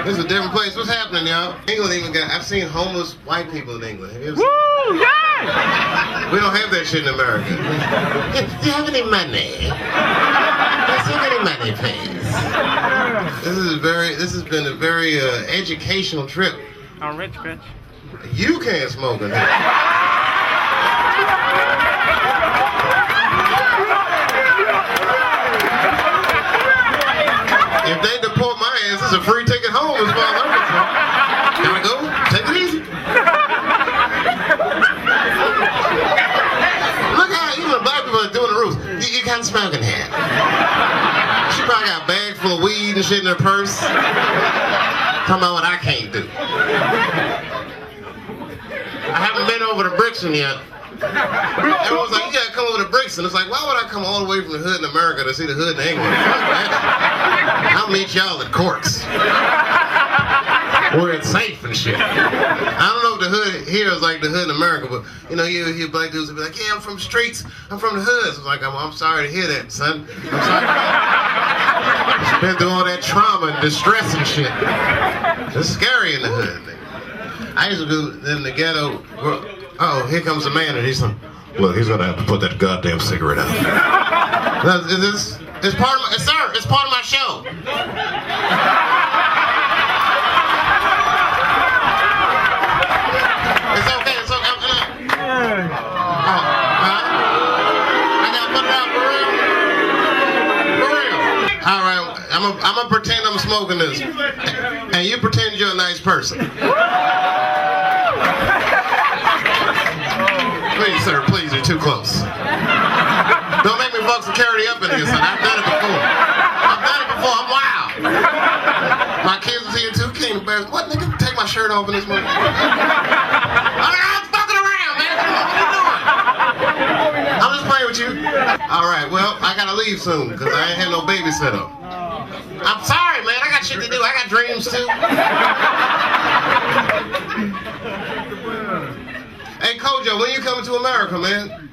This is a different place. What's happening, y'all? England even got, I've seen homeless white people in England. Have you ever seen that? We don't have that shit in America. Do you have any money? Does you have any money, please? This has been a very educational trip. I'm rich, bitch. You can't smoke in here. If they deport my ass, it's a free ticket home as far as I'm concerned. Gotta go, take it easy. Look how even the black people are doing the rules. You can't smoke in here. She probably got a bag full of weed and shit in her purse. Talking about what I can't do. I haven't been over to Brixton yet. Everyone's like, you gotta come over to Brixton. It's like, why would I come all the way from the hood in America to see the hood in England? I'll meet y'all at Corks. Where it's safe and shit. I don't know if the hood here is like the hood in America, but you know, you hear black dudes be like, yeah, I'm from the streets, I'm from the hoods. It's like, I'm sorry to hear that, son. I'm sorry to hear that. You've been through all that trauma and distress and shit. It's scary in the hood. I used to go in the ghetto. Oh, here comes the man, and he's like, look, he's gonna have to put that goddamn cigarette out. It's part of my, sir, it's part of my show. It's okay, it's okay. I gotta put it out for real. For real. All right, I'm gonna pretend I'm smoking this, and you pretend you're a nice person. Please, sir, please, you're too close. Don't make me fuck security up in here, son. I've done it before. I'm wild. My kids was here too, can't embarrass. What, nigga? Take my shirt off in this movie. I'm fucking around, man. Come on, what are you doing? I'm just playing with you. All right, well, I gotta leave soon, because I ain't had no babysitter. I'm sorry, man. I got shit to do. I got dreams, too. Hey, Kojo, when you coming to America, man?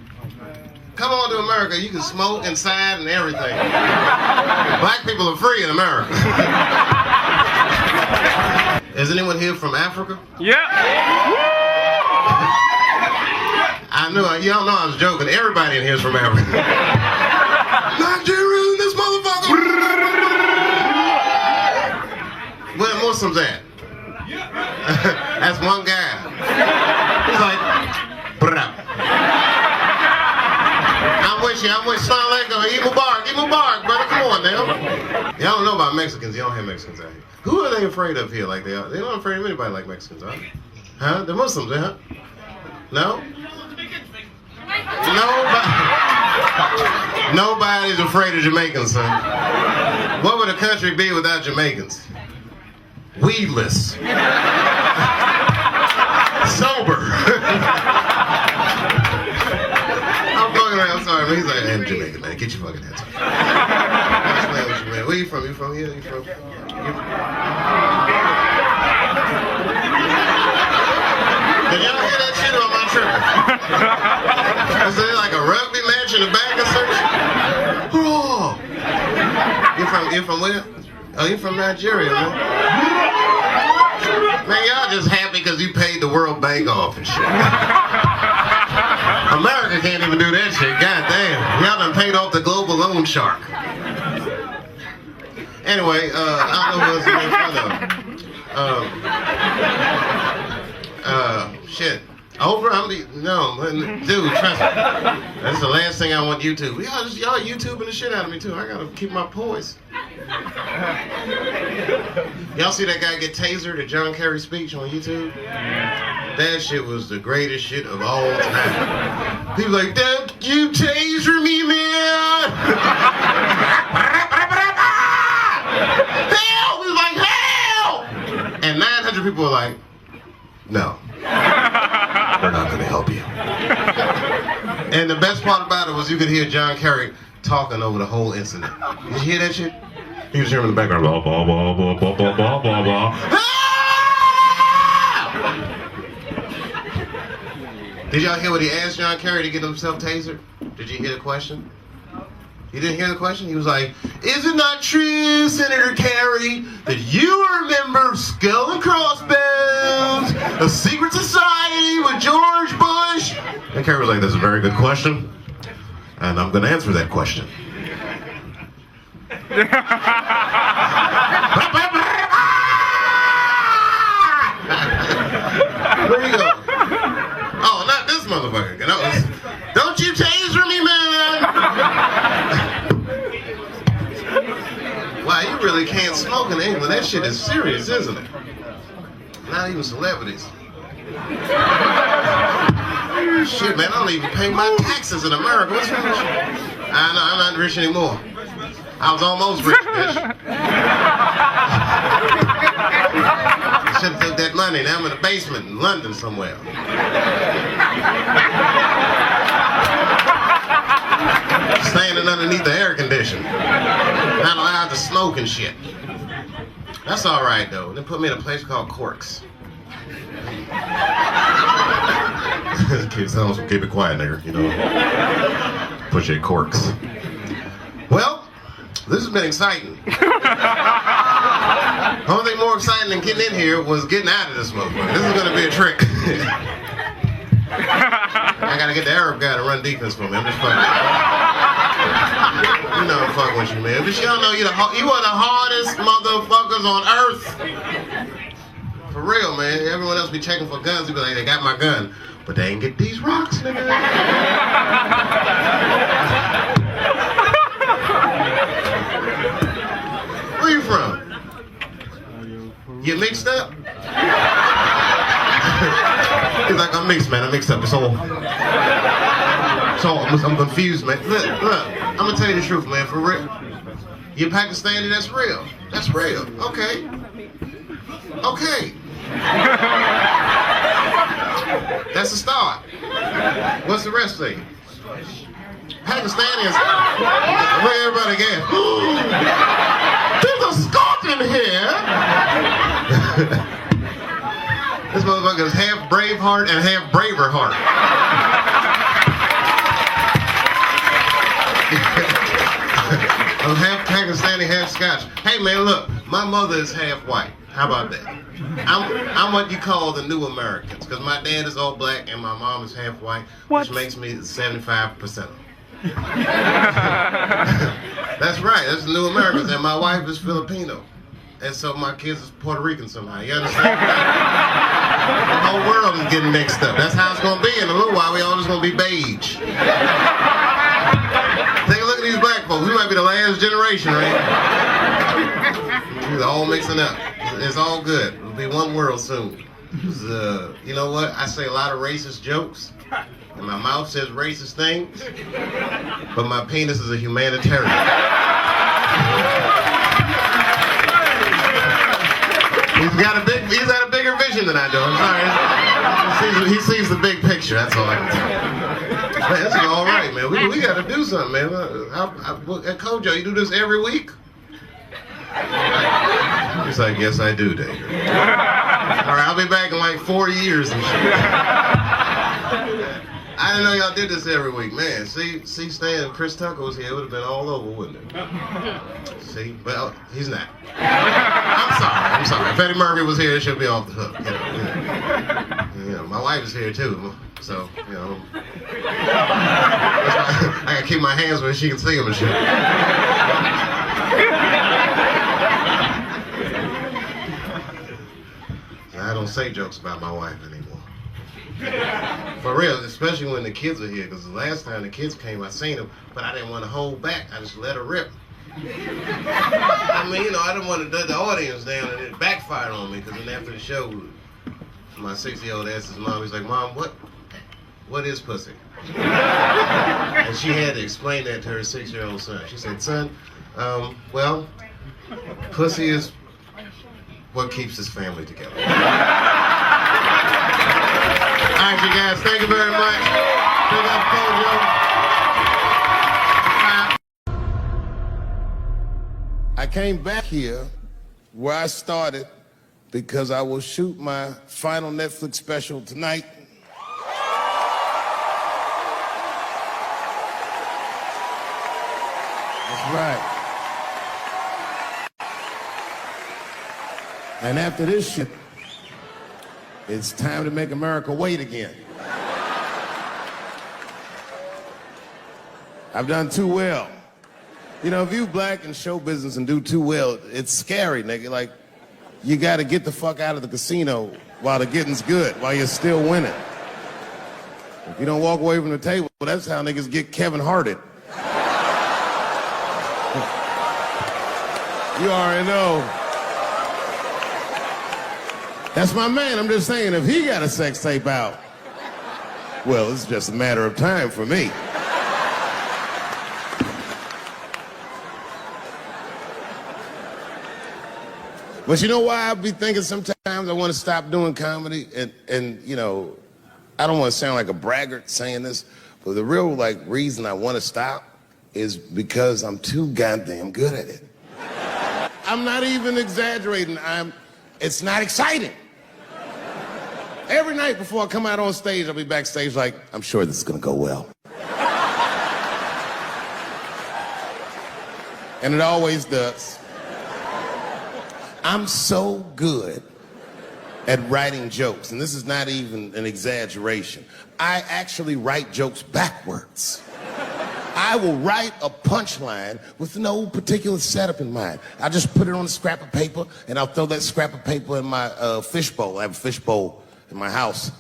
Come on to America. You can smoke inside and everything. Black people are free in America. Is anyone here from Africa? Yeah. I knew. Y'all know I was joking. Everybody in here is from Africa. Nigeria in this motherfucker. Where Muslims at? That's one guy. He's like, put it out. I'm with you. Salam alaikum. Eid Mubarak, brother. Come on now. Y'all don't know about Mexicans. You don't have Mexicans out here. Who are they afraid of here like they are? They're not afraid of anybody like Mexicans, huh? Huh? The Muslims, huh? No? Nobody's afraid of Jamaicans, son. What would a country be without Jamaicans? Weedless. Sober. I'm fucking around, I'm sorry, man. He's like, I'm Jamaican, man. Get your fucking hands off. I'm just playing with you, man. Where you from? You from here? You from? Did y'all hear that shit on my trip? Was there like a rugby match in the back or something? Oh. You from where? Oh, you from Nigeria, man. Man, y'all just happy because you paid the World Bank off and shit. America can't even do that shit. God damn. Y'all done paid off the global loan shark. Anyway, I don't know what else to make fun of. Shit. Oprah? Dude, trust me. That's the last thing I want YouTube. Y'all YouTubing the shit out of me too. I gotta keep my poise. Y'all see that guy get tasered at John Kerry's speech on YouTube? That shit was the greatest shit of all time. He was like, "Don't you taser me, man!" Hell! He was like, "Hell!" And 900 people were like, "No. We're not going to help you." And the best part about it was you could hear John Kerry talking over the whole incident. Did you hear that shit? He was hearing in the background, blah, blah, blah, blah, blah, blah, blah, blah, blah. Did y'all hear what he asked John Kerry to get himself tasered? Did you hear the question? You didn't hear the question? He was like, is it not true, Senator Kerry, that you are a member of Skull and Crossbones, a secret society with George Bush? And Kerry was like, that's a very good question, and I'm going to answer that question. Where you go? Oh, not this motherfucker. Don't you taser me, man! Wow, you really can't smoke in England. That shit is serious, isn't it? Not even celebrities. Shit, man, I don't even pay my taxes in America. What's wrong with you? I know, I'm not rich anymore. I was almost rich, bitch. Should have took that money. Now I'm in a basement in London somewhere. Standing underneath the air conditioner. Not allowed to smoke and shit. That's all right, though. They put me in a place called Corks. Kids tell us, keep it quiet, nigger, you know. Put you in Corks. Well, this has been exciting. The only thing more exciting than getting in here was getting out of this motherfucker. This is going to be a trick. I got to get the Arab guy to run defense for me. I'm just fucking. You know I'm fucking with you, man. But you don't know you are the hardest motherfuckers on earth. For real, man. Everyone else be checking for guns. They be like, they got my gun. But they ain't get these rocks, nigga. Where you from? You mixed up? He's like, I'm mixed, man. I'm mixed up. It's all I'm confused, man. Look, I'm gonna tell you the truth, man. For real. You Pakistani? That's real. That's real. Okay. Okay. That's a start. What's the rest of it? Pakistani is where everybody gets. There's a skunk in here. This motherfucker is half Braveheart and half Braverheart. I'm half Pakistani, half Scotch. Hey man, look, my mother is half white. How about that? I'm what you call the new Americans, because my dad is all black and my mom is half white, which makes me 75%. That's right, that's the new Americans, and my wife is Filipino. And so my kids is Puerto Rican somehow, you understand? The whole world is getting mixed up. That's how it's going to be in a little while. We all just going to be beige. Take a look at these black folks. We might be the last generation, right? We're all mixing up. It's all good. It'll be one world soon. You know what? I say a lot of racist jokes, and my mouth says racist things, but my penis is a humanitarian. He's got a bigger vision than I do. I'm sorry. He sees the big picture. That's all I can tell. Man, this is all right, man. We got to do something, man. At Kojo, you do this every week? He's like, yes, I do, Dave. All right, I'll be back in like 4 years and shit. I didn't know y'all did this every week, man. See, Stan and Chris Tucker was here, it would have been all over, wouldn't it? See, well, he's not. I'm sorry. If Eddie Murphy was here, it should be off the hook. You know, my wife is here too, so you know. I gotta keep my hands where she can see them and shit. I don't say jokes about my wife anymore. For real, especially when the kids are here, because the last time the kids came, I seen them, but I didn't want to hold back. I just let her rip. I mean, you know, I didn't want to let the audience down, and it backfired on me, because then after the show, my 60-year-old asked his mom, he's like, Mom, what is pussy? And she had to explain that to her 6-year-old son. She said, son, well, pussy is what keeps his family together. All right, you guys, thank you very much. Big up Kojo. I came back here where I started because I will shoot my final Netflix special tonight. right. And after this shit, it's time to make America wait again. I've done too well. You know, if you black in show business and do too well, it's scary, nigga. Like, you gotta get the fuck out of the casino while the getting's good, while you're still winning. If you don't walk away from the table, that's how niggas get Kevin Harted. You already know. That's my man. I'm just saying, if he got a sex tape out, well, it's just a matter of time for me. But you know why I be thinking sometimes I want to stop doing comedy? And you know, I don't want to sound like a braggart saying this, but the real reason I want to stop is because I'm too goddamn good at it. I'm not even exaggerating. It's not exciting. Every night before I come out on stage, I'll be backstage like, I'm sure this is gonna go well. And it always does. I'm so good at writing jokes, and this is not even an exaggeration. I actually write jokes backwards. I will write a punchline with no particular setup in mind. I just put it on a scrap of paper, and I'll throw that scrap of paper in my fishbowl. I have a fishbowl in my house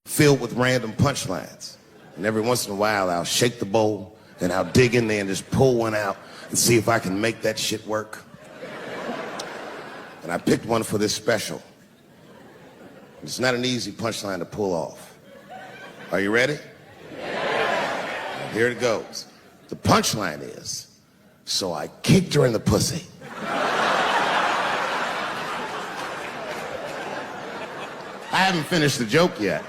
filled with random punchlines. And every once in a while, I'll shake the bowl, and I'll dig in there and just pull one out and see if I can make that shit work. And I picked one for this special. It's not an easy punchline to pull off. Are you ready? Yeah. Here it goes. The punchline is, so I kicked her in the pussy. I haven't finished the joke yet.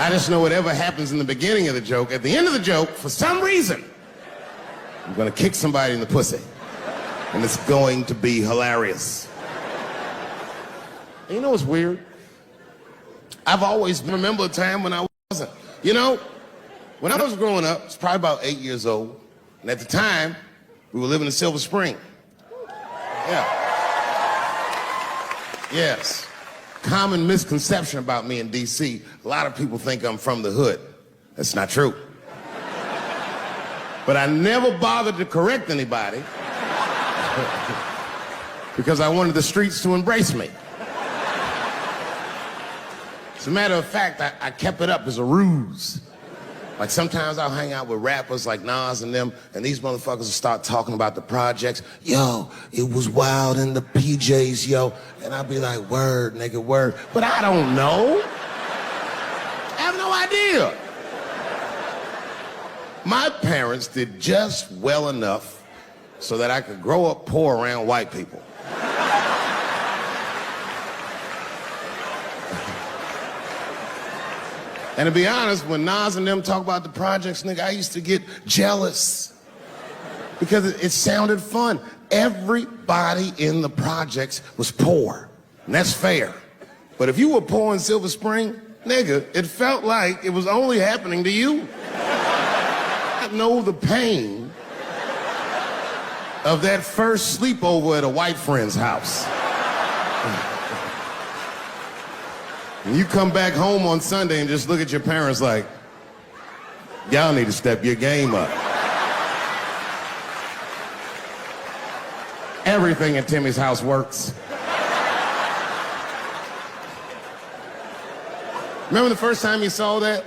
I just know whatever happens in the beginning of the joke, at the end of the joke, for some reason, I'm gonna kick somebody in the pussy. And it's going to be hilarious. And you know what's weird? I've always remembered a time when I wasn't. You know, when I was growing up, I was probably about 8 years old, and at the time, we were living in Silver Spring. Yeah. Yes. Common misconception about me in D.C. A lot of people think I'm from the hood. That's not true. But I never bothered to correct anybody because I wanted the streets to embrace me. As a matter of fact, I kept it up as a ruse. Like sometimes I'll hang out with rappers like Nas and them, and these motherfuckers will start talking about the projects. Yo, it was wild in the PJs, yo. And I'll be like, word, nigga, word. But I don't know. I have no idea. My parents did just well enough so that I could grow up poor around white people. And to be honest, when Nas and them talk about the projects, nigga, I used to get jealous because it sounded fun. Everybody in the projects was poor, and that's fair. But if you were poor in Silver Spring, nigga, it felt like it was only happening to you. I know the pain of that first sleepover at a white friend's house. And you come back home on Sunday and just look at your parents like, y'all need to step your game up. Everything at Timmy's house works. Remember the first time you saw that?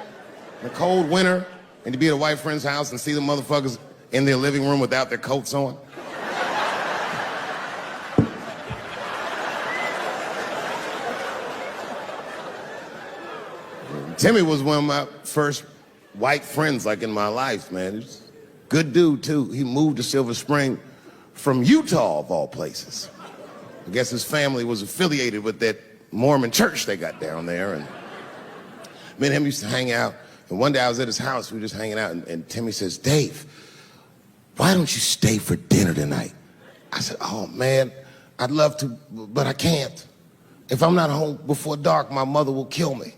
In a cold winter, and you'd be at a white friend's house and see the motherfuckers in their living room without their coats on? Timmy was one of my first white friends, in my life, man. He's a good dude, too. He moved to Silver Spring from Utah, of all places. I guess his family was affiliated with that Mormon church they got down there, and me and him used to hang out. And one day I was at his house, we were just hanging out, and Timmy says, Dave, why don't you stay for dinner tonight? I said, oh, man, I'd love to, but I can't. If I'm not home before dark, my mother will kill me.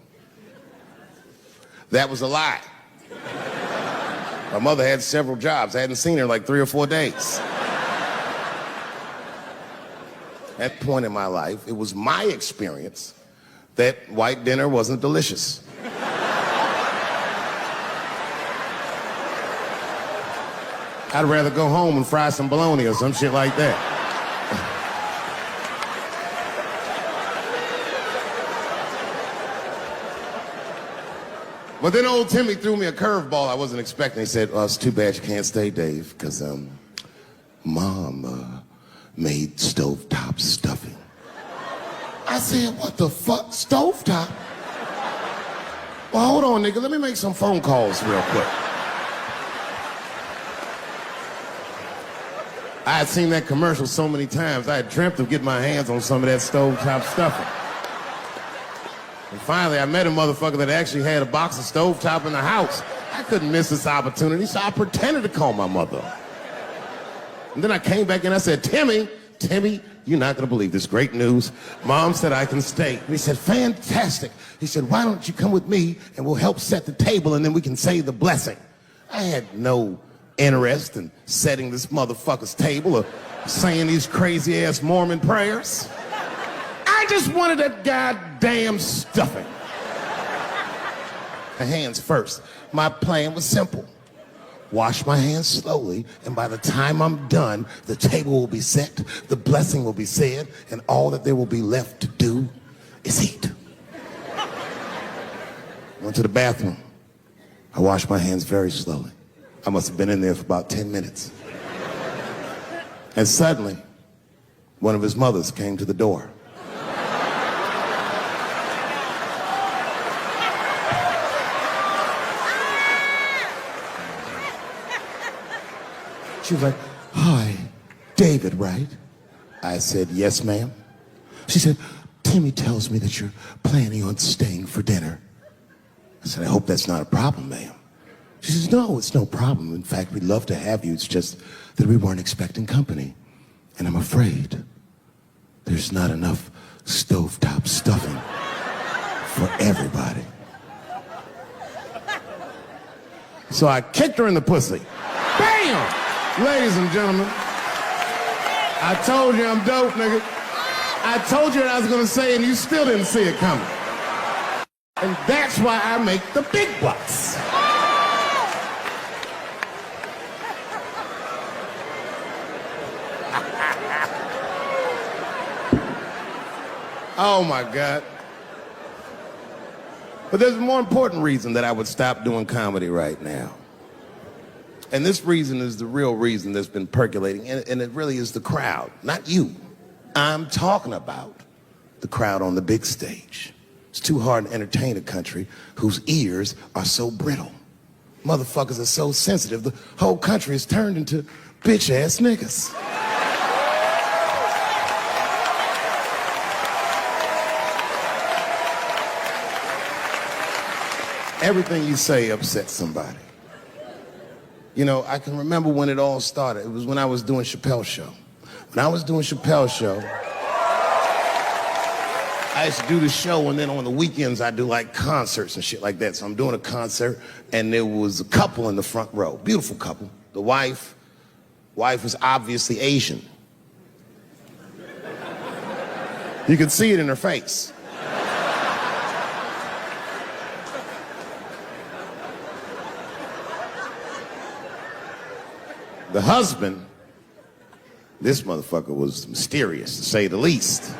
That was a lie. My mother had several jobs. I hadn't seen her in like 3 or 4 days. At that point in my life, it was my experience that white dinner wasn't delicious. I'd rather go home and fry some bologna or some shit like that. But then old Timmy threw me a curveball I wasn't expecting. He said, "Well, it's too bad you can't stay, Dave, because Mom made stovetop stuffing." I said, "What the fuck? Stovetop?" Well, hold on, nigga. Let me make some phone calls real quick. I had seen that commercial so many times, I had dreamt of getting my hands on some of that stovetop stuffing. And finally, I met a motherfucker that actually had a box of stovetop in the house. I couldn't miss this opportunity, so I pretended to call my mother. And then I came back and I said, Timmy, you're not gonna believe this great news. Mom said I can stay. And he said, fantastic. He said, why don't you come with me and we'll help set the table and then we can say the blessing. I had no interest in setting this motherfucker's table or saying these crazy ass Mormon prayers. I just wanted that goddamn stuffing. My hands first. My plan was simple. Wash my hands slowly, and by the time I'm done, the table will be set, the blessing will be said, and all that there will be left to do is eat. Went to the bathroom. I washed my hands very slowly. I must have been in there for about 10 minutes. And suddenly, one of his mothers came to the door. She was like, hi, David, right? I said, yes, ma'am. She said, Timmy tells me that you're planning on staying for dinner. I said, I hope that's not a problem, ma'am. She says, no, it's no problem. In fact, we'd love to have you. It's just that we weren't expecting company. And I'm afraid there's not enough stovetop stuffing for everybody. So I kicked her in the pussy. Bam! Ladies and gentlemen, I told you I'm dope, nigga. I told you what I was gonna say and you still didn't see it coming. And that's why I make the big bucks. Oh my God. But there's a more important reason that I would stop doing comedy right now. And this reason is the real reason that's been percolating, and it really is the crowd, not you. I'm talking about the crowd on the big stage. It's too hard to entertain a country whose ears are so brittle. Motherfuckers are so sensitive, the whole country is turned into bitch-ass niggas. Everything you say upsets somebody. You know, I can remember when it all started. It was when I was doing Chappelle's show. When I was doing Chappelle's show, I used to do the show, and then on the weekends I do like concerts and shit like that. So I'm doing a concert, and there was a couple in the front row, beautiful couple. The wife was obviously Asian. You could see it in her face. The husband, this motherfucker was mysterious, to say the least.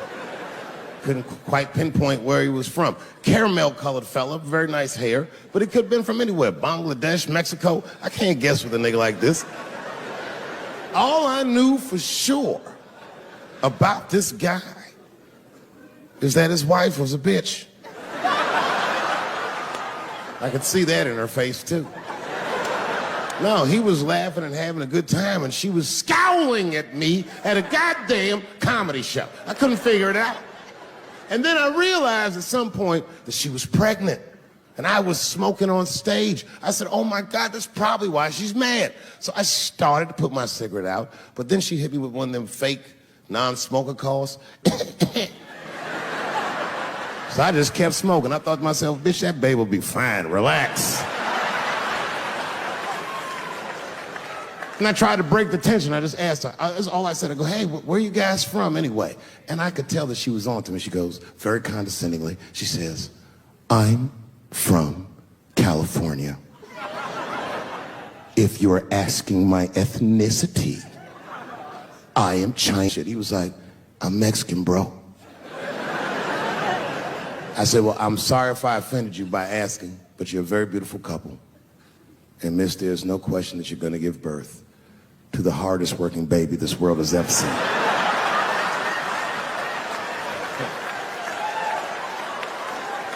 Couldn't quite pinpoint where he was from. Caramel-colored fella, very nice hair, but it could have been from anywhere. Bangladesh, Mexico. I can't guess with a nigga like this. All I knew for sure about this guy is that his wife was a bitch. I could see that in her face, too. No, he was laughing and having a good time, and she was scowling at me at a goddamn comedy show. I couldn't figure it out. And then I realized at some point that she was pregnant, and I was smoking on stage. I said, oh my God, that's probably why she's mad. So I started to put my cigarette out, but then she hit me with one of them fake non-smoker calls. So I just kept smoking. I thought to myself, bitch, that baby will be fine, relax. And I tried to break the tension. I just asked her. That's all I said. I go, hey, where are you guys from anyway? And I could tell that she was on to me. She goes, very condescendingly, she says, I'm from California. If you're asking my ethnicity, I am Chinese. He was like, I'm Mexican, bro. I said, well, I'm sorry if I offended you by asking, but you're a very beautiful couple. And miss, there's no question that you're going to give birth to the hardest working baby this world has ever seen.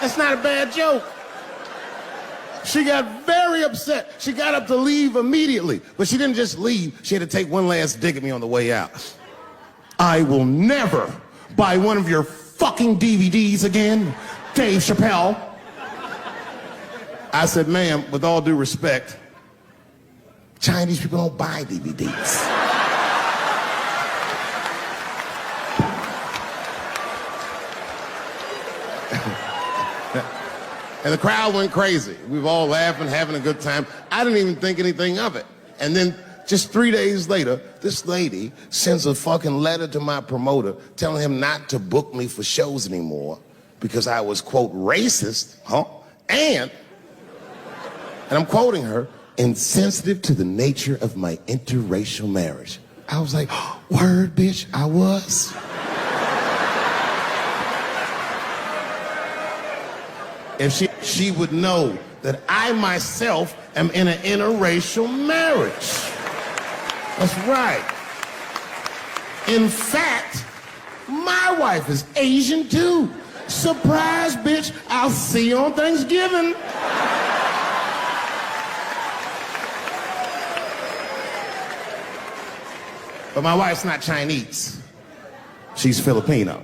That's not a bad joke. She got very upset. She got up to leave immediately, but she didn't just leave. She had to take one last dig at me on the way out. I will never buy one of your fucking DVDs again, Dave Chappelle. I said, ma'am, with all due respect, Chinese people don't buy DVDs. And the crowd went crazy. We were all laughing, having a good time. I didn't even think anything of it. And then just 3 days later, this lady sends a fucking letter to my promoter telling him not to book me for shows anymore because I was, quote, racist, and I'm quoting her, insensitive to the nature of my interracial marriage. I was like, word, bitch, I was. If she would know that I myself am in an interracial marriage. That's right. In fact, my wife is Asian too. Surprise, bitch, I'll see you on Thanksgiving. But my wife's not Chinese. She's Filipino.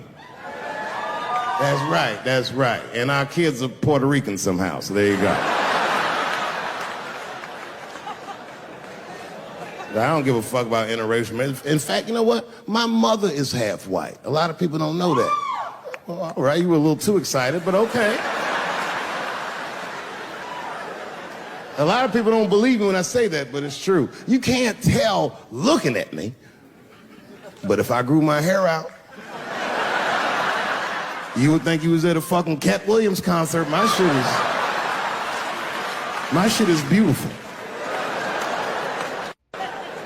That's right, that's right. And our kids are Puerto Rican somehow, so there you go. I don't give a fuck about interracial marriage. In fact, you know what? My mother is half white. A lot of people don't know that. Well, all right, you were a little too excited, but okay. A lot of people don't believe me when I say that, but it's true. You can't tell looking at me, but if I grew my hair out, you would think you was at a fucking Cat Williams concert. My shit is beautiful.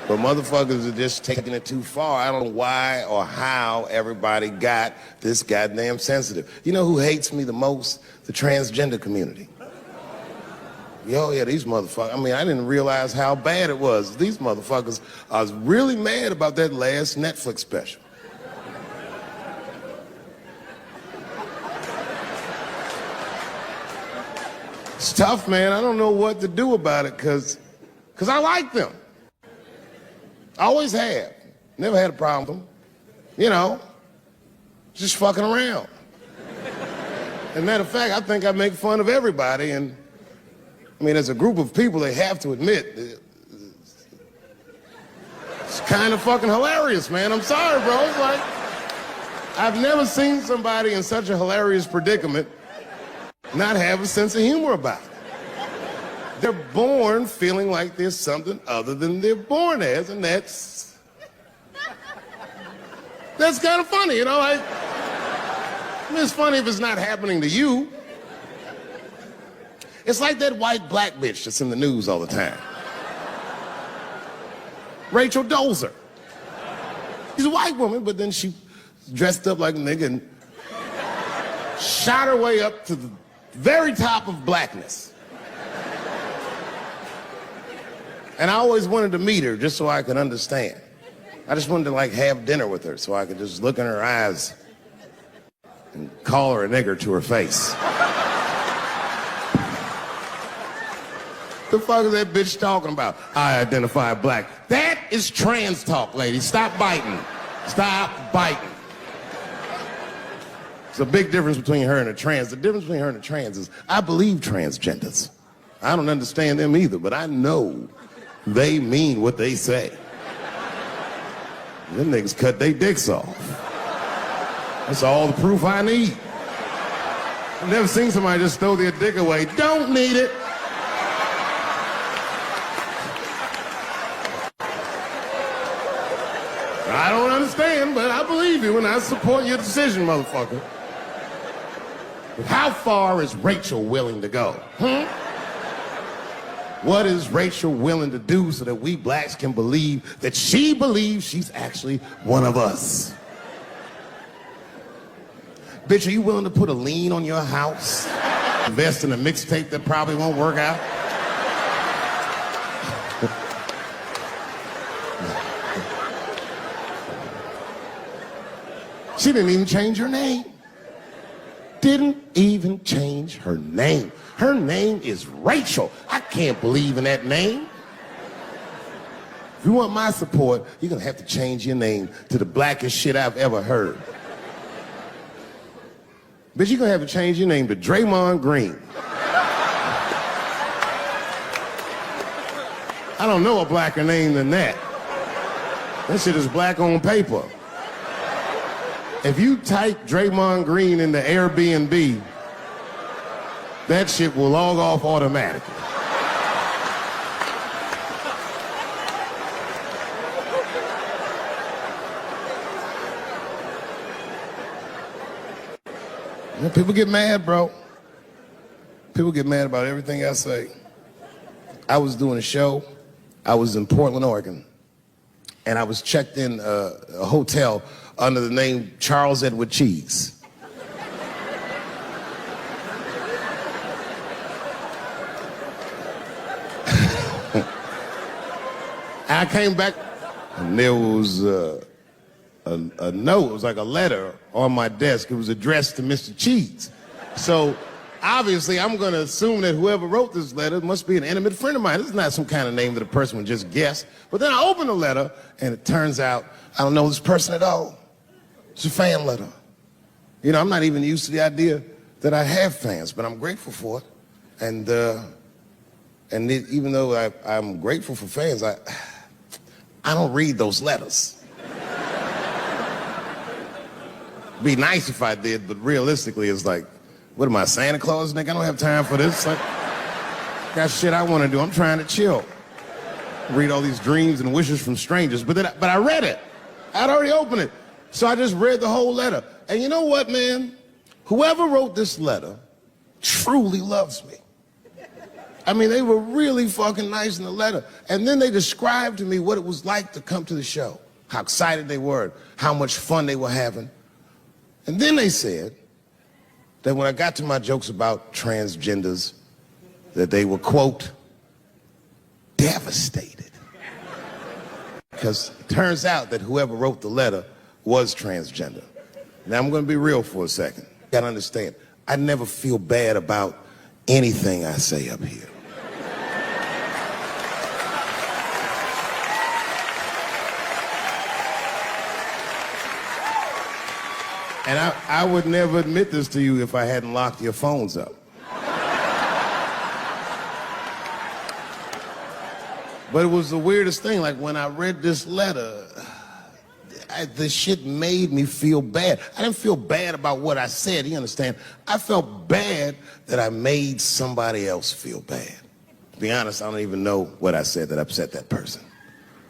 But motherfuckers are just taking it too far. I don't know why or how everybody got this goddamn sensitive. You know who hates me the most? The transgender community. Yo, yeah, these motherfuckers. I mean, I didn't realize how bad it was. These motherfuckers are really mad about that last Netflix special. It's tough, man. I don't know what to do about it because I like them. I always have. Never had a problem with them. You know, just fucking around. As a matter of fact, I think I make fun of everybody. And, I mean, as a group of people, they have to admit, it's kind of fucking hilarious, man. I'm sorry, bro. It's like, I've never seen somebody in such a hilarious predicament not have a sense of humor about it. They're born feeling like there's something other than they're born as, and that's kind of funny, you know? I mean, it's funny if it's not happening to you. It's like that white black bitch that's in the news all the time. Rachel Dolezal. She's a white woman, but then she dressed up like a nigga and shot her way up to the very top of blackness. And I always wanted to meet her just so I could understand. I just wanted to like have dinner with her so I could just look in her eyes and call her a nigger to her face. The fuck is that bitch talking about? I identify black. That is trans talk, ladies. Stop biting. Stop biting. There's a big difference between her and a trans. The difference between her and a trans is I believe transgenders. I don't understand them either, but I know they mean what they say. Them niggas cut their dicks off. That's all the proof I need. I've never seen somebody just throw their dick away. Don't need it. understand, but I believe you and I support your decision, motherfucker. But how far is Rachel willing to go? What is Rachel willing to do so that we blacks can believe that she believes she's actually one of us? Bitch, are you willing to put a lien on your house? Invest in a mixtape that probably won't work out? She didn't even change her name. Didn't even change her name. Her name is Rachel. I can't believe in that name. If you want my support, you're gonna have to change your name to the blackest shit I've ever heard. Bitch, you're gonna have to change your name to Draymond Green. I don't know a blacker name than that. That shit is black on paper. If you type Draymond Green into Airbnb, that shit will log off automatically. Yeah, people get mad, bro. People get mad about everything I say. I was doing a show. I was in Portland, Oregon, and I was checked in a hotel under the name Charles Edward Cheese. I came back, and there was a note. It was like a letter on my desk. It was addressed to Mr. Cheese. So obviously, I'm going to assume that whoever wrote this letter must be an intimate friend of mine. This is not some kind of name that a person would just guess. But then I open the letter, and it turns out I don't know this person at all. It's a fan letter. You know, I'm not even used to the idea that I have fans, but I'm grateful for it. And even though I'm grateful for fans, I don't read those letters. Be nice if I did, but realistically, it's like, what am I, Santa Claus, nigga? I don't have time for this. Like, got shit I want to do. I'm trying to chill. Read all these dreams and wishes from strangers. But I read it. I'd already opened it. So I just read the whole letter. And you know what, man? Whoever wrote this letter truly loves me. I mean, they were really fucking nice in the letter. And then they described to me what it was like to come to the show, how excited they were, how much fun they were having. And then they said that when I got to my jokes about transgenders, that they were, quote, devastated. Because it turns out that whoever wrote the letter was transgender. Now, I'm going to be real for a second. You got to understand, I never feel bad about anything I say up here. And I would never admit this to you if I hadn't locked your phones up. But it was the weirdest thing. Like, when I read this letter, the shit made me feel bad. I didn't feel bad about what I said, you understand? I felt bad that I made somebody else feel bad. To be honest, I don't even know what I said that upset that person.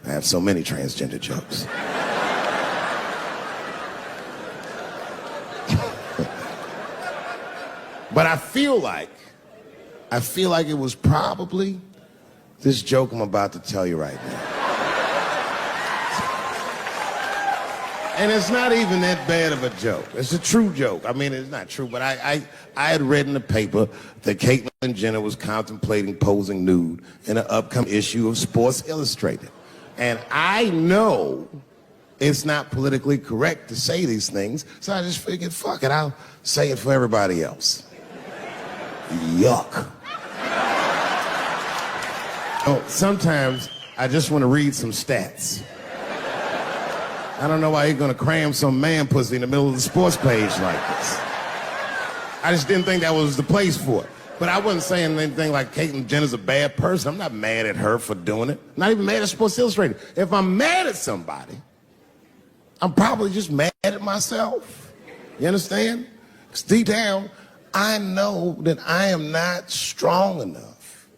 I have so many transgender jokes. But I feel like it was probably this joke I'm about to tell you right now. And it's not even that bad of a joke. It's a true joke. I mean, it's not true, but I had read in the paper that Caitlyn Jenner was contemplating posing nude in an upcoming issue of Sports Illustrated. And I know it's not politically correct to say these things, so I just figured, fuck it, I'll say it for everybody else. Yuck. Oh, sometimes I just want to read some stats. I don't know why you're gonna cram some man pussy in the middle of the sports page like this. I just didn't think that was the place for it. But I wasn't saying anything like Caitlyn Jenner's a bad person. I'm not mad at her for doing it. I'm not even mad at Sports Illustrated. If I'm mad at somebody, I'm probably just mad at myself. You understand? Because deep down, I know that I am not strong enough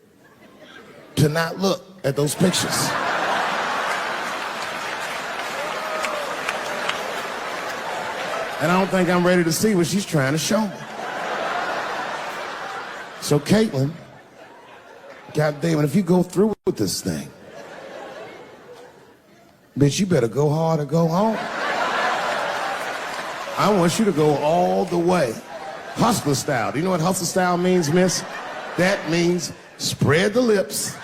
to not look at those pictures. And I don't think I'm ready to see what she's trying to show me. So Caitlin, God damn it, if you go through with this thing, bitch, you better go hard or go home. I want you to go all the way. Hustler style. Do you know what hustler style means, miss? That means spread the lips.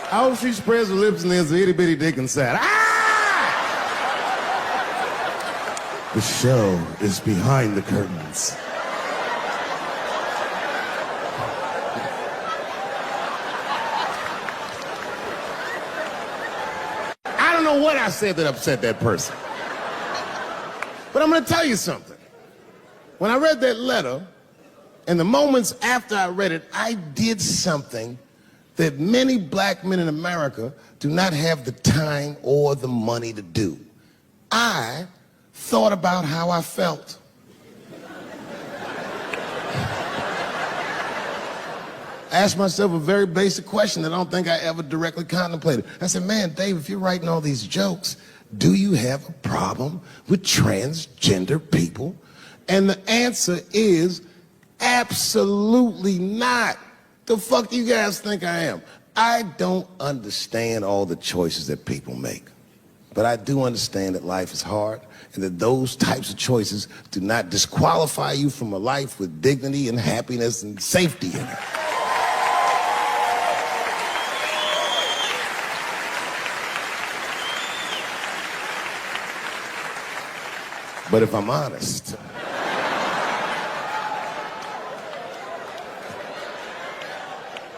I hope she spreads her lips and there's an itty bitty dick inside. Ah! The show is behind the curtains. I don't know what I said that upset that person. But I'm gonna tell you something. When I read that letter, and the moments after I read it, I did something that many black men in America do not have the time or the money to do. I thought about how I felt. I asked myself a very basic question that I don't think I ever directly contemplated. I said, man, Dave, if you're writing all these jokes, do you have a problem with transgender people? And the answer is absolutely not. The fuck do you guys think I am? I don't understand all the choices that people make. But I do understand that life is hard and that those types of choices do not disqualify you from a life with dignity and happiness and safety in it. But if I'm honest,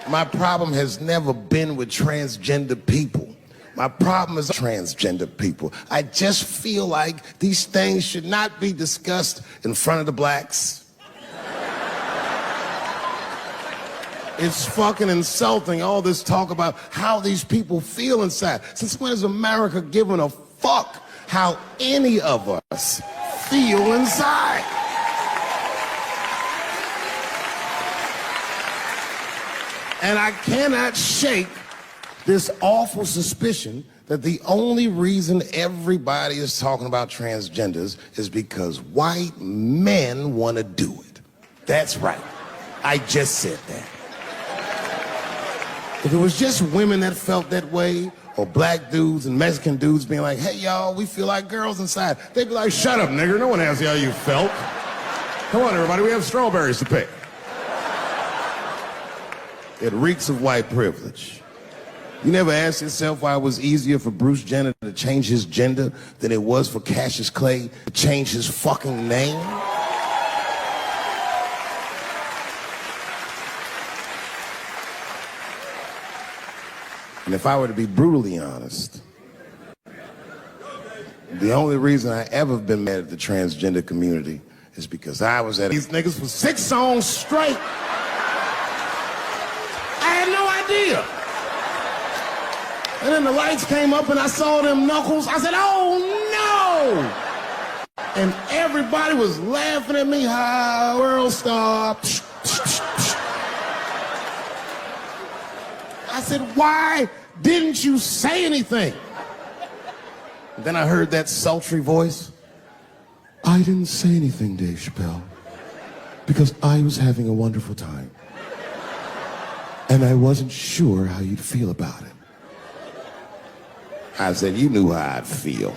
my problem has never been with transgender people. My problem is transgender people. I just feel like these things should not be discussed in front of the blacks. It's fucking insulting, all this talk about how these people feel inside. Since when has America given a fuck how any of us feel inside? And I cannot shake this awful suspicion that the only reason everybody is talking about transgenders is because white men want to do it. That's right. I just said that. If it was just women that felt that way, or black dudes and Mexican dudes being like, hey, y'all, we feel like girls inside, they'd be like, shut up, nigger. No one asked you how you felt. Come on, everybody, we have strawberries to pick. It reeks of white privilege. You never asked yourself why it was easier for Bruce Jenner to change his gender than it was for Cassius Clay to change his fucking name? And if I were to be brutally honest, the only reason I ever been mad at the transgender community is because I was at these niggas for 6 songs straight. And then the lights came up and I saw them knuckles. I said, oh no! And everybody was laughing at me. Hi, world star. I said, why didn't you say anything? And then I heard that sultry voice. I didn't say anything, Dave Chappelle, because I was having a wonderful time. And I wasn't sure how you'd feel about it. I said, you knew how I'd feel.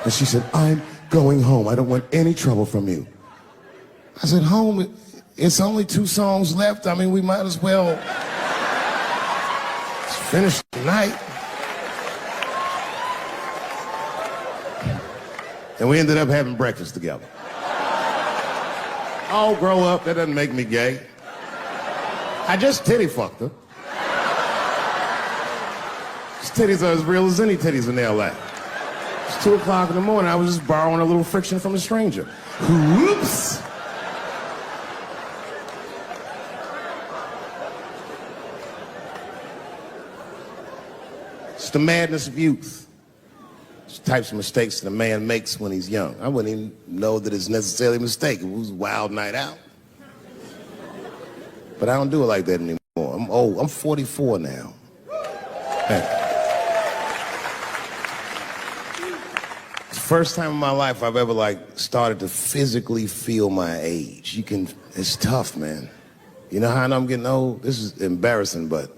And she said, I'm going home. I don't want any trouble from you. I said, home? It's only 2 songs left. I mean, we might as well finish tonight. And we ended up having breakfast together. Oh, grow up. That doesn't make me gay. I just titty fucked her. His titties are as real as any titties in L.A. It's 2 o'clock in the morning. I was just borrowing a little friction from a stranger. Whoops! It's the madness of youth. It's the types of mistakes that a man makes when he's young. I wouldn't even know that it's necessarily a mistake. It was a wild night out. But I don't do it like that anymore. I'm old. I'm 44 now. Hey. It's the first time in my life I've ever started to physically feel my age. It's tough, man. You know how I know I'm getting old? This is embarrassing, but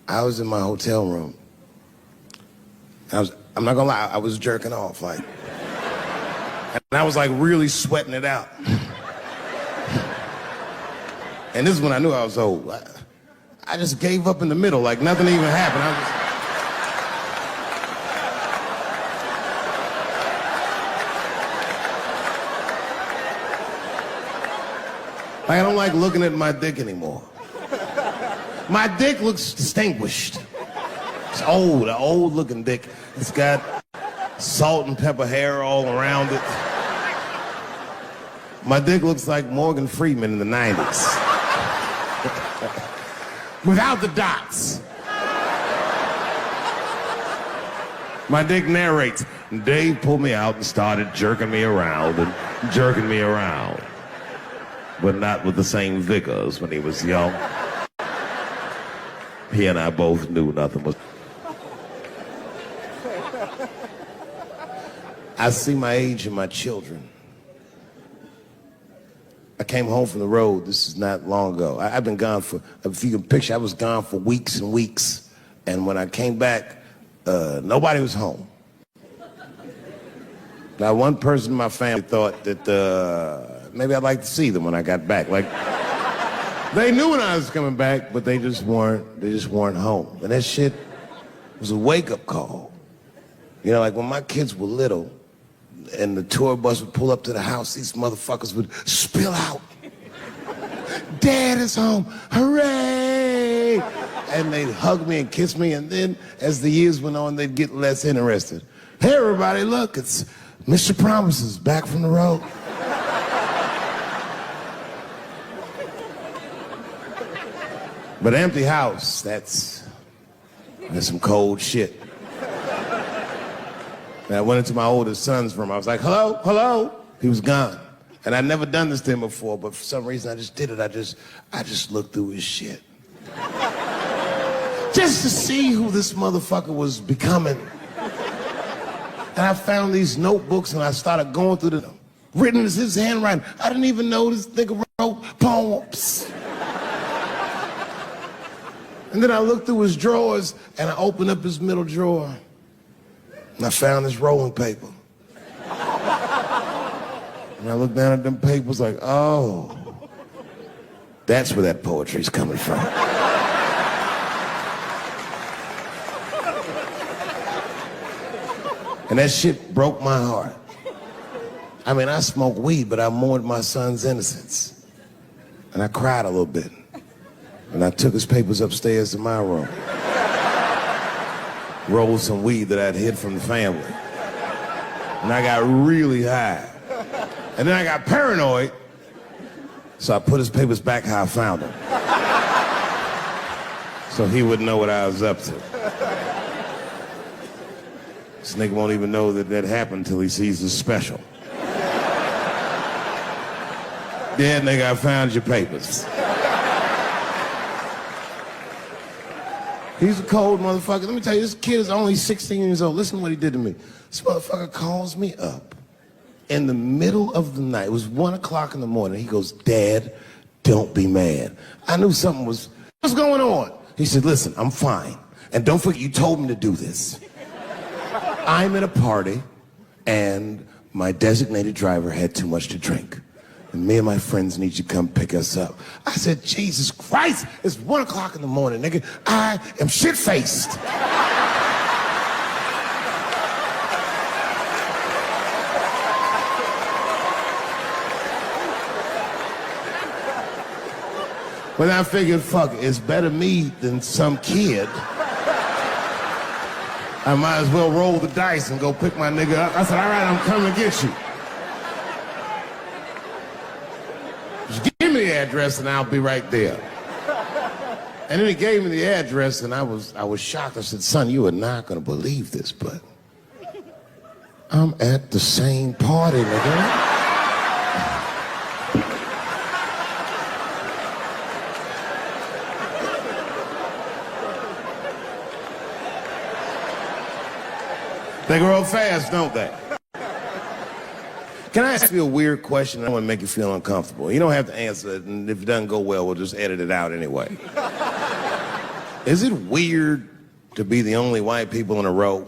I was in my hotel room. I'm not gonna lie, I was jerking off, and I was really sweating it out. And this is when I knew I was old. I just gave up in the middle, nothing even happened. I don't like looking at my dick anymore. My dick looks distinguished. It's old, an old looking dick. It's got salt and pepper hair all around it. My dick looks like Morgan Freeman in the 90s. Without the dots. My dick narrates. Dave pulled me out and started jerking me around and jerking me around. But not with the same vigor as when he was young. He and I both knew nothing was... I see my age in my children. I came home from the road. This is not long ago. I've been gone for, if you can picture, I was gone for weeks and weeks. And when I came back, nobody was home. Now, one person in my family thought that maybe I'd like to see them when I got back. They knew when I was coming back, but they just weren't home. And that shit was a wake-up call. You know, when my kids were little, and the tour bus would pull up to the house, these motherfuckers would spill out. Dad is home, hooray! And they'd hug me and kiss me, and then as the years went on, they'd get less interested. Hey everybody, look, it's Mr. Promises back from the road. But empty house, that's some cold shit. And I went into my oldest son's room. I was like, hello, hello. He was gone. And I'd never done this to him before, but for some reason I just did it. I just looked through his shit. Just to see who this motherfucker was becoming. And I found these notebooks and I started going through them. Written as his handwriting. I didn't even know this nigga wrote poems. And then I looked through his drawers and I opened up his middle drawer. And I found this rolling paper. And I looked down at them papers like, oh, that's where that poetry's coming from. And that shit broke my heart. I mean, I smoked weed, but I mourned my son's innocence. And I cried a little bit. And I took his papers upstairs to my room. Rolled some weed that I'd hid from the family. And I got really high. And then I got paranoid, so I put his papers back how I found them. So he wouldn't know what I was up to. This nigga won't even know that happened until he sees the special. Yeah, nigga, I found your papers. He's a cold motherfucker. Let me tell you, this kid is only 16 years old. Listen to what he did to me. This motherfucker calls me up in the middle of the night. It was 1 o'clock in the morning. He goes, Dad, don't be mad. I knew something was, what's going on? He said, listen, I'm fine. And don't forget, you told me to do this. I'm at a party, and my designated driver had too much to drink. And me and my friends need you to come pick us up. I said, Jesus Christ, it's 1 o'clock in the morning, nigga. I am shit-faced. But I figured, fuck, it's better me than some kid. I might as well roll the dice and go pick my nigga up. I said, all right, I'm coming to get you. Just give me the address and I'll be right there. And then he gave me the address and I was shocked. I said, son, you are not gonna believe this, but I'm at the same party, nigga. They grow up fast, don't they? Can I ask you a weird question? I want to make you feel uncomfortable. You don't have to answer it, and if it doesn't go well, we'll just edit it out anyway. Is it weird to be the only white people in a row?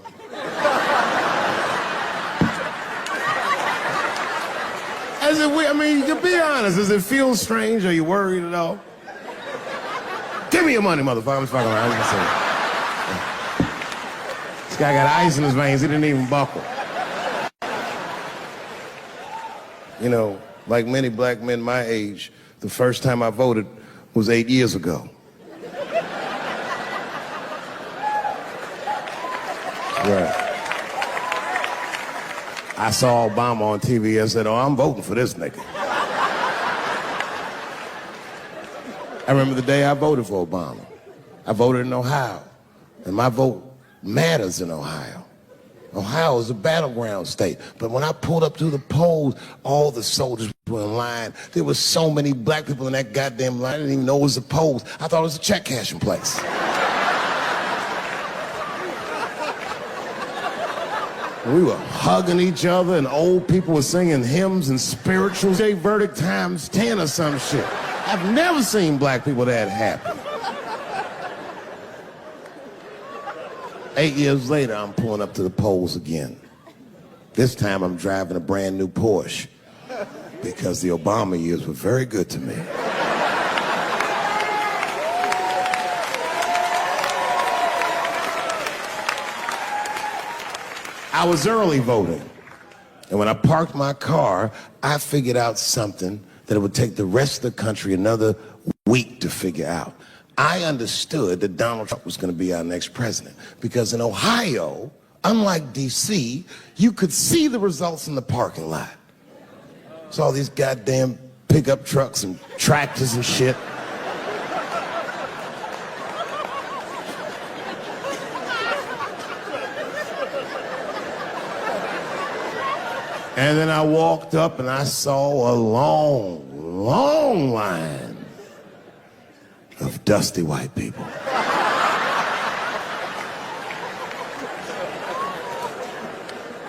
Is it weird? I mean, to be honest, does it feel strange? Are you worried at all? Give me your money, motherfucker. I'm just fucking around. This guy got ice in his veins. He didn't even buckle. You know, like many black men my age, the first time I voted was 8 years ago. Right. I saw Obama on TV and said, oh, I'm voting for this nigga. I remember the day I voted for Obama. I voted in Ohio, and my vote matters in Ohio. Ohio is a battleground state, but when I pulled up to the polls, all the soldiers were in line. There were so many black people in that goddamn line, I didn't even know it was a polls. I thought it was a check cashing place. We were hugging each other, and old people were singing hymns and spirituals. They verdict times 10 or some shit. I've never seen black people that happy. 8 years later, I'm pulling up to the polls again. This time, I'm driving a brand new Porsche because the Obama years were very good to me. I was early voting, and when I parked my car, I figured out something that it would take the rest of the country another week to figure out. I understood that Donald Trump was going to be our next president because in Ohio, unlike D.C., you could see the results in the parking lot. Saw these goddamn pickup trucks and tractors and shit. And then I walked up and I saw a long, long line of dusty white people.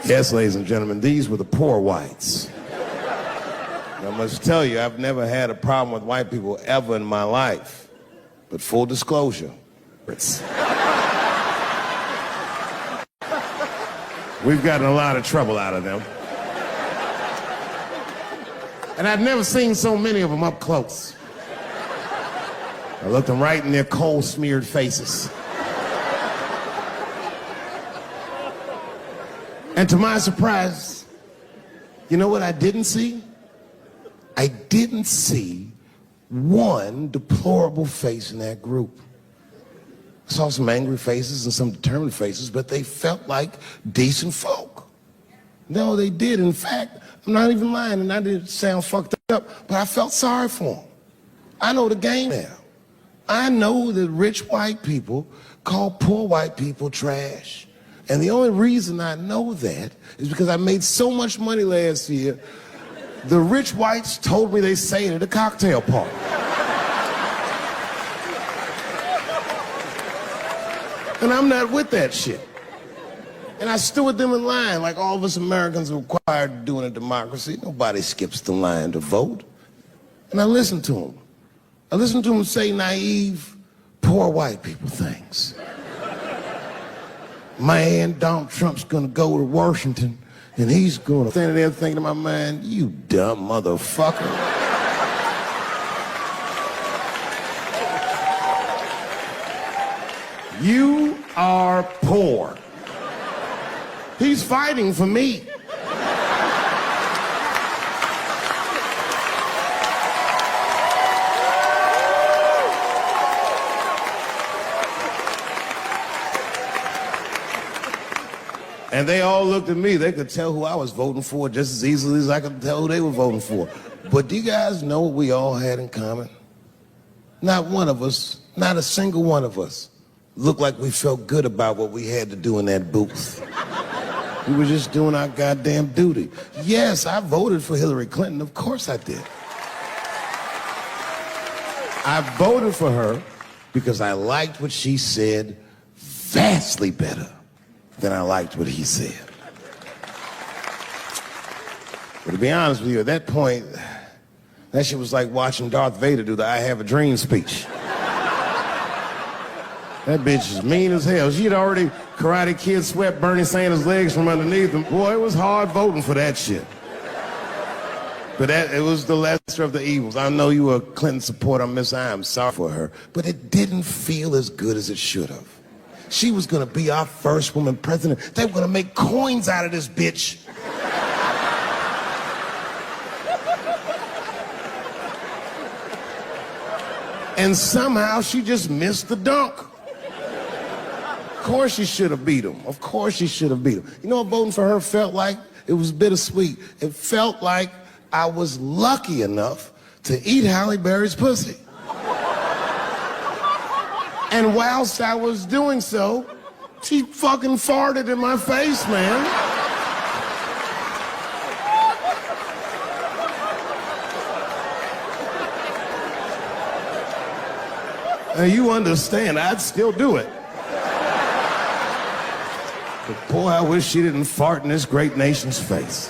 Yes, ladies and gentlemen, these were the poor whites. And I must tell you, I've never had a problem with white people ever in my life. But full disclosure, we've gotten a lot of trouble out of them. And I'd never seen so many of them up close. I looked them right in their coal-smeared faces. And to my surprise, you know what I didn't see? I didn't see one deplorable face in that group. I saw some angry faces and some determined faces, but they felt like decent folk. No, they did. In fact, I'm not even lying, and I didn't sound fucked up, but I felt sorry for them. I know the game now. I know that rich white people call poor white people trash. And the only reason I know that is because I made so much money last year, the rich whites told me they say it at a cocktail party. And I'm not with that shit. And I stood with them in line like all of us Americans are required to do in a democracy. Nobody skips the line to vote. And I listened to them. I listened to them say naive, poor white people things. Man, Donald Trump's gonna go to Washington and he's gonna stand there thinking in my mind, you dumb motherfucker. You are poor. He's fighting for me. And they all looked at me. They could tell who I was voting for just as easily as I could tell who they were voting for. But do you guys know what we all had in common? Not one of us, not a single one of us, looked like we felt good about what we had to do in that booth. We were just doing our goddamn duty. Yes, I voted for Hillary Clinton. Of course I did. I voted for her because I liked what she said vastly better then I liked what he said. But to be honest with you, at that point, that shit was like watching Darth Vader do the I Have a Dream speech. That bitch is mean as hell. She'd already Karate Kid swept Bernie Sanders' legs from underneath him. Boy, it was hard voting for that shit. But it was the lesser of the evils. I know you were a Clinton supporter, Miss I am sorry for her. But it didn't feel as good as it should have. She was gonna be our first woman president. They were gonna make coins out of this bitch. And somehow she just missed the dunk. Of course she should have beat him. Of course she should have beat him. You know what voting for her felt like? It was bittersweet. It felt like I was lucky enough to eat Halle Berry's pussy. And whilst I was doing so, she fucking farted in my face, man. Now you understand, I'd still do it. But boy, I wish she didn't fart in this great nation's face.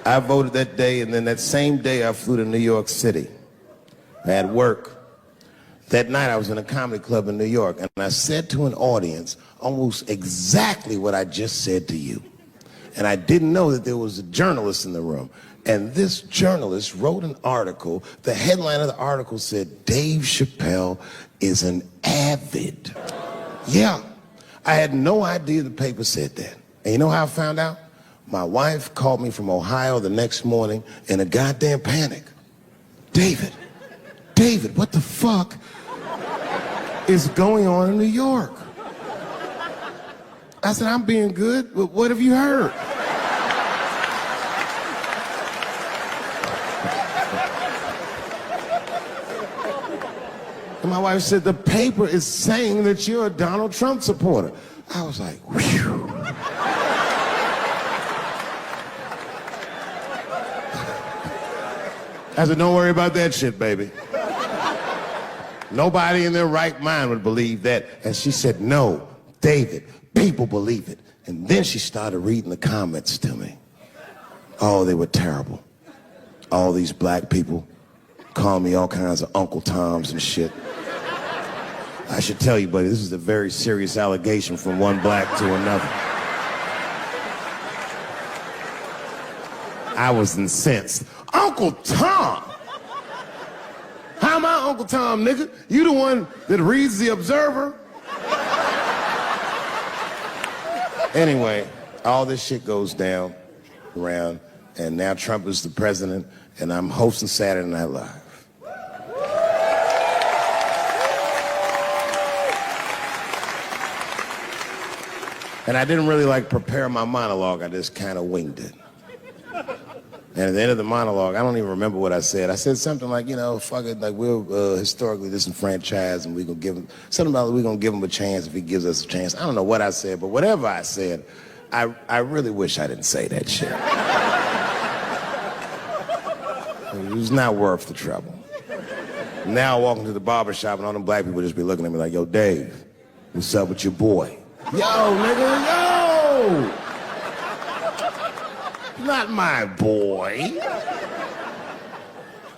I voted that day, and then that same day I flew to New York City. I had work. That night I was in a comedy club in New York, and I said to an audience almost exactly what I just said to you. And I didn't know that there was a journalist in the room. And this journalist wrote an article. The headline of the article said, Dave Chappelle is an avid. Yeah, I had no idea the paper said that. And you know how I found out? My wife called me from Ohio the next morning in a goddamn panic. David, what the fuck is going on in New York? I said, I'm being good, but what have you heard? And my wife said, the paper is saying that you're a Donald Trump supporter. I was like, whew. I said, don't worry about that shit, baby. Nobody in their right mind would believe that. And she said, no, David, people believe it. And then she started reading the comments to me. Oh, they were terrible. All these black people calling me all kinds of Uncle Toms and shit. I should tell you, buddy, this is a very serious allegation from one black to another. I was incensed. Uncle Tom? How am I Uncle Tom, nigga? You the one that reads the Observer? Anyway, all this shit goes down around, and now Trump is the president, and I'm hosting Saturday Night Live. And I didn't really prepare my monologue. I just kind of winged it. And at the end of the monologue, I don't even remember what I said. I said something like, fuck it, we're historically disenfranchised, and we're gonna give him something about we're gonna give him a chance if he gives us a chance. I don't know what I said, but whatever I said, I really wish I didn't say that shit. It was not worth the trouble. Now I walk into the barbershop and all them black people just be looking at me like, yo, Dave, what's up with your boy? Yo, nigga, yo! Not my boy.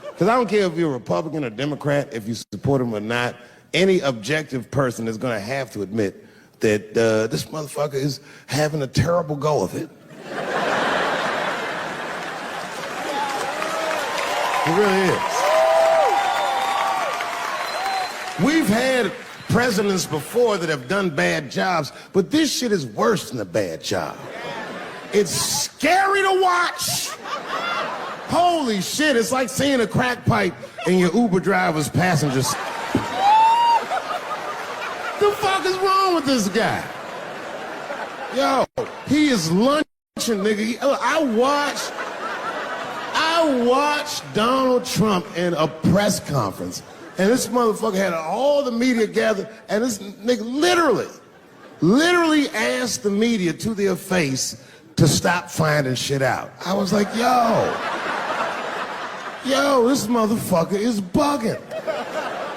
Because I don't care if you're a Republican or Democrat, if you support him or not, any objective person is going to have to admit that this motherfucker is having a terrible go of it. It really is. We've had presidents before that have done bad jobs, but this shit is worse than a bad job. It's scary to watch. Holy shit, it's like seeing a crack pipe in your Uber driver's passengers. The fuck is wrong with this guy? Yo, he is lunching, nigga. I watched Donald Trump in a press conference, and this motherfucker had all the media gathered, and this nigga literally asked the media to their face to stop finding shit out. I was like, yo, this motherfucker is bugging.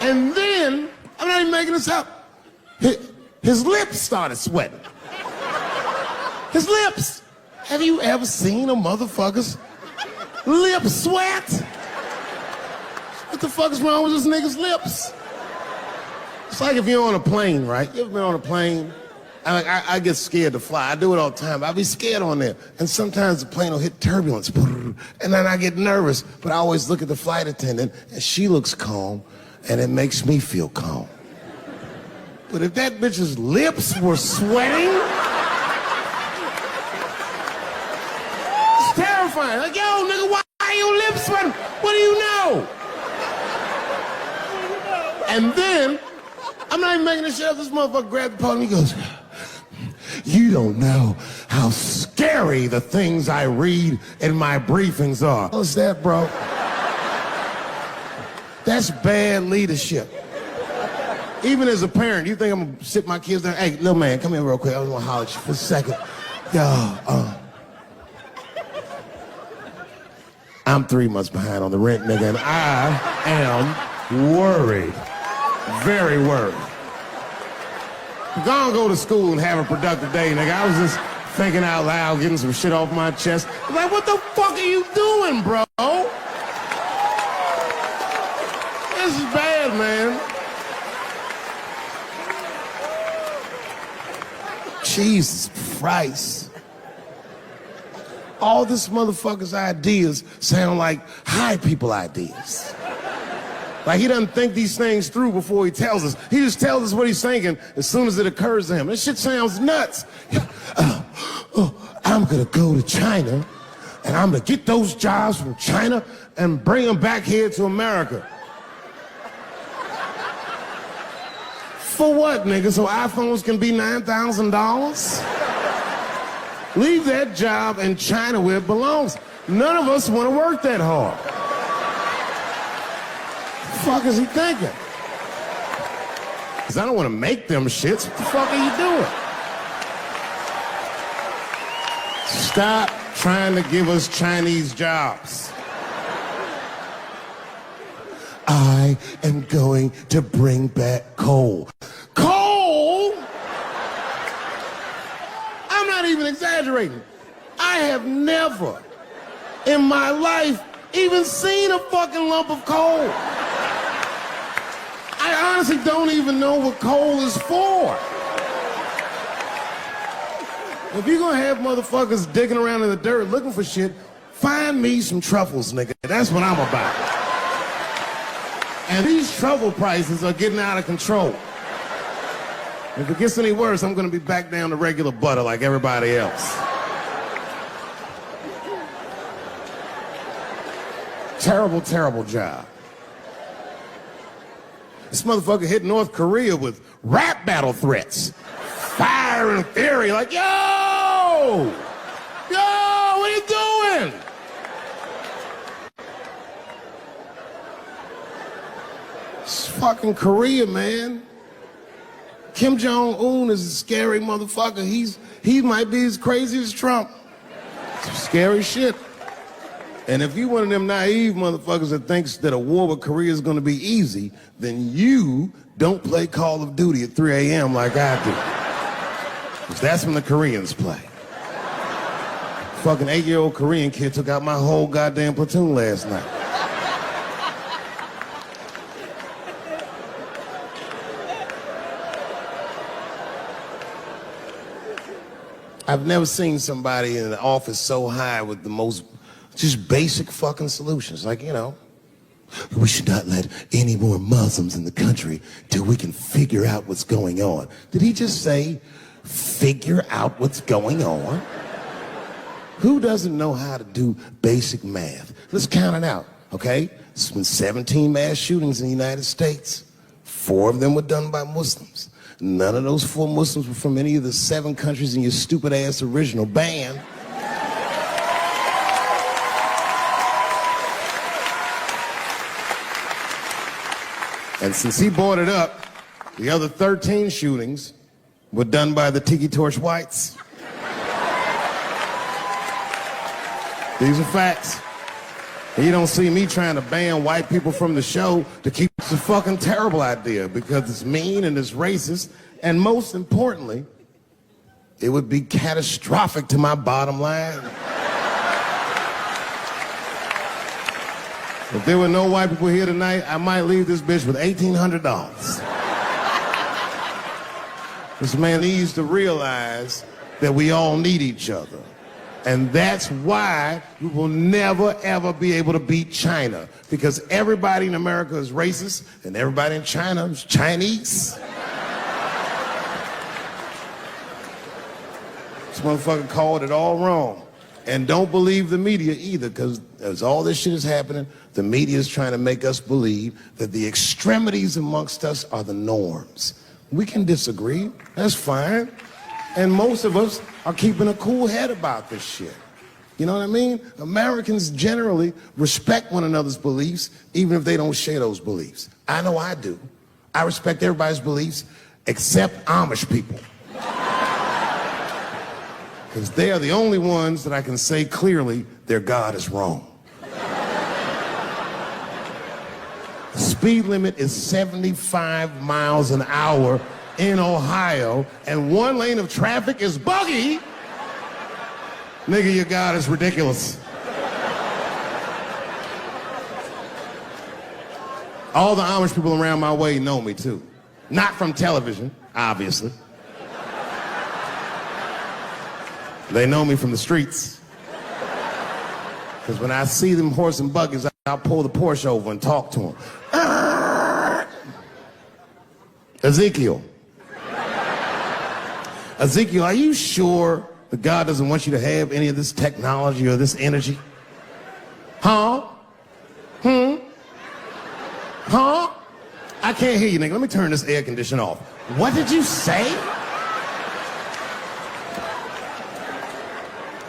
And then, I'm not even making this up. His lips started sweating. His lips. Have you ever seen a motherfucker's lip sweat? What the fuck is wrong with this nigga's lips? It's like if you're on a plane, right? You ever been on a plane? I get scared to fly. I do it all the time. I be scared on there. And sometimes the plane will hit turbulence. And then I get nervous. But I always look at the flight attendant, and she looks calm, and it makes me feel calm. But if that bitch's lips were sweating, it's terrifying. Like, yo, nigga, why are your lips sweating? What do you know? And then, I'm not even making this shit up. This motherfucker grabbed the podium and he goes, you don't know how scary the things I read in my briefings are. What's that, bro? That's bad leadership. Even as a parent, you think I'm gonna sit my kids down? Hey, little man, come here real quick. I was gonna holler at you for a second. Yo, I'm 3 months behind on the rent, nigga, and I am worried. Very worried. Go to school and have a productive day, nigga. I was just thinking out loud, getting some shit off my chest. I'm like, what the fuck are you doing, bro? This is bad, man. Jesus Christ. All this motherfucker's ideas sound like high people ideas. Like he doesn't think these things through before he tells us. He just tells us what he's thinking as soon as it occurs to him. This shit sounds nuts. I'm gonna go to China and I'm gonna get those jobs from China and bring them back here to America. For what, nigga? So iPhones can be $9,000? Leave that job in China where it belongs. None of us want to work that hard. What the fuck is he thinking? Because I don't want to make them shits. What the fuck are you doing? Stop trying to give us Chinese jobs. I am going to bring back coal. Coal? I'm not even exaggerating. I have never in my life even seen a fucking lump of coal. I honestly don't even know what coal is for. If you're gonna have motherfuckers digging around in the dirt looking for shit, find me some truffles, nigga. That's what I'm about. And these truffle prices are getting out of control. If it gets any worse, I'm gonna be back down to regular butter like everybody else. Terrible, terrible job. This motherfucker hit North Korea with rap battle threats. Fire and fury, like, yo! Yo, what are you doing? It's fucking Korea, man. Kim Jong-un is a scary motherfucker. He might be as crazy as Trump. Some scary shit. And if you one of them naive motherfuckers that thinks that a war with Korea is gonna be easy, then you don't play Call of Duty at 3 a.m. like I do. Because that's when the Koreans play. Fucking 8-year-old Korean kid took out my whole goddamn platoon last night. I've never seen somebody in the office so high with the most just basic fucking solutions. Like, you know, we should not let any more Muslims in the country till we can figure out what's going on. Did he just say, figure out what's going on? Who doesn't know how to do basic math? Let's count it out, okay? There's been 17 mass shootings in the United States. 4 of them were done by Muslims. None of those 4 Muslims were from any of the 7 countries in your stupid ass original band. And since he brought it up, the other 13 shootings were done by the Tiki Torch Whites. These are facts. And you don't see me trying to ban white people from the show to keep It's a fucking terrible idea because it's mean and it's racist, and most importantly, it would be catastrophic to my bottom line. If there were no white people here tonight, I might leave this bitch with $1,800. This man needs to realize that we all need each other. And that's why we will never, ever be able to beat China. Because everybody in America is racist, and everybody in China is Chinese. This motherfucker called it all wrong. And don't believe the media either, because as all this shit is happening, the media is trying to make us believe that the extremities amongst us are the norms. We can disagree, that's fine. And most of us are keeping a cool head about this shit. You know what I mean? Americans generally respect one another's beliefs, even if they don't share those beliefs. I know I do. I respect everybody's beliefs except Amish people. Because they are the only ones that I can say clearly their God is wrong. The speed limit is 75 miles an hour in Ohio, and one lane of traffic is buggy. Nigga, your God is ridiculous. All the Amish people around my way know me too. Not from television, obviously. They know me from the streets. Because when I see them horse and buggies, I'll pull the Porsche over and talk to them. Ezekiel, are you sure that God doesn't want you to have any of this technology or this energy? Huh? Huh? I can't hear you, nigga. Let me turn this air conditioner off. What did you say?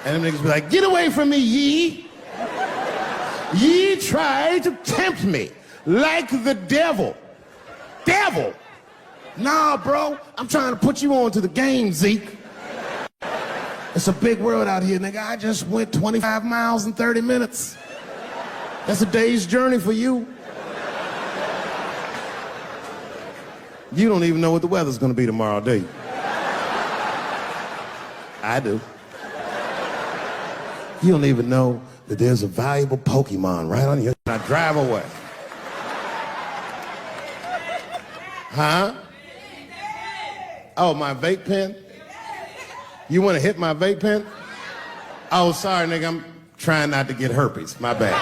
And them niggas be like, get away from me, ye. Ye tried to tempt me like the devil. Devil? Nah, bro, I'm trying to put you on to the game, Zeke. It's a big world out here, nigga. I just went 25 miles in 30 minutes. That's a day's journey for you. You don't even know what the weather's gonna be tomorrow, do you? I do. You don't even know that there's a valuable Pokemon right on your... Now drive away. Huh? Oh, my vape pen? You want to hit my vape pen? Oh, sorry, nigga. I'm trying not to get herpes. My bad.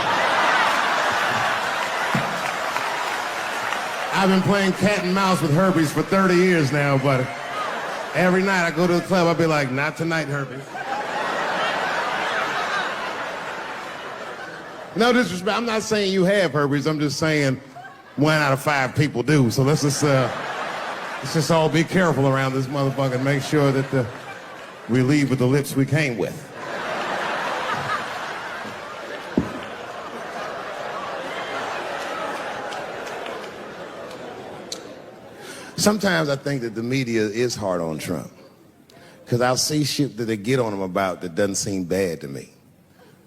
I've been playing cat and mouse with herpes for 30 years now, but every night I go to the club, I'll be like, not tonight, herpes. No disrespect, I'm not saying you have herpes, I'm just saying 1 out of 5 people do. So let's just all be careful around this motherfucker and make sure that we leave with the lips we came with. Sometimes I think that the media is hard on Trump, because I'll see shit that they get on him about that doesn't seem bad to me.